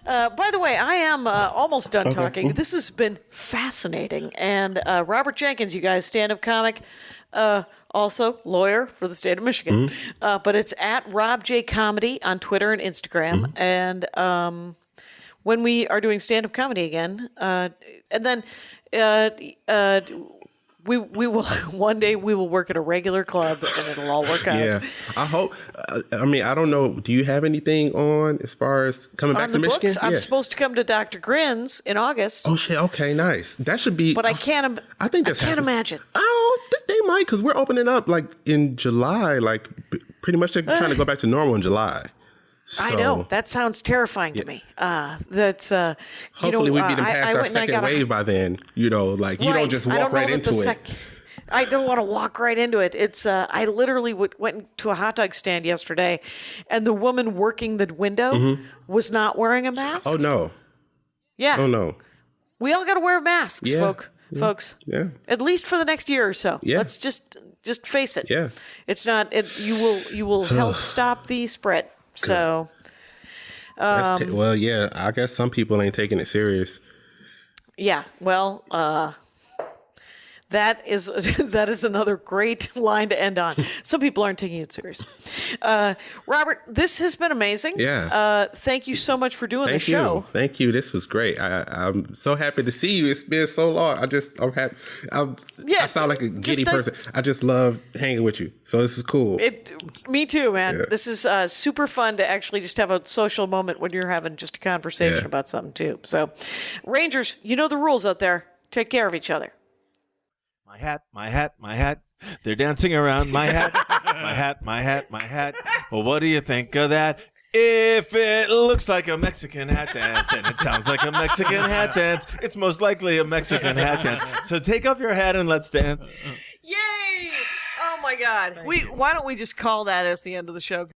By the way, I am almost done talking. This has been fascinating. And Robert Jenkins, you guys, stand-up comic, also lawyer for the state of Michigan. But it's at Rob J Comedy on Twitter and Instagram. And when we are doing stand-up comedy again, and then we will one day we will work at a regular club and it'll all work out. Yeah, I hope. I mean, I don't know. Do you have anything on as far as coming back to Michigan? Books? I'm supposed to come to Dr. Grin's in August. Oh shit! Okay, nice. That should be. But I can't. I think that's. I can't imagine. Oh, they might because we're opening up like in July. Like pretty much they're trying to go back to normal in July. So, I know. That sounds terrifying to me. That's hopefully we've been past our second wave by then. You don't just walk right into it. I don't want to walk right into it. It's I literally went to a hot dog stand yesterday, and the woman working the window was not wearing a mask. Oh no. Yeah. Oh no. We all got to wear masks, folks. Yeah. At least for the next year or so. Yeah. Let's just face it. Yeah. It's not. You will help stop the spread. So, well, yeah, I guess some people ain't taking it serious. Yeah, well, that is another great line to end on. Some people aren't taking it serious. Robert, this has been amazing. Yeah. Thank you so much for doing the show. Thank you. This was great. I'm so happy to see you. It's been so long. I'm happy. I sound like a giddy person. I just love hanging with you. So this is cool. Me too, man. Yeah. This is super fun to actually just have a social moment when you're having just a conversation about something too. So, Rangers, you know the rules out there. Take care of each other. My hat, my hat, my hat. They're dancing around my hat, my hat, my hat, my hat. Well, what do you think of that? If it looks like a Mexican hat dance and it sounds like a Mexican hat dance, it's most likely a Mexican hat dance. So take off your hat and let's dance. Yay! Oh my God. Why don't we just call that as the end of the show?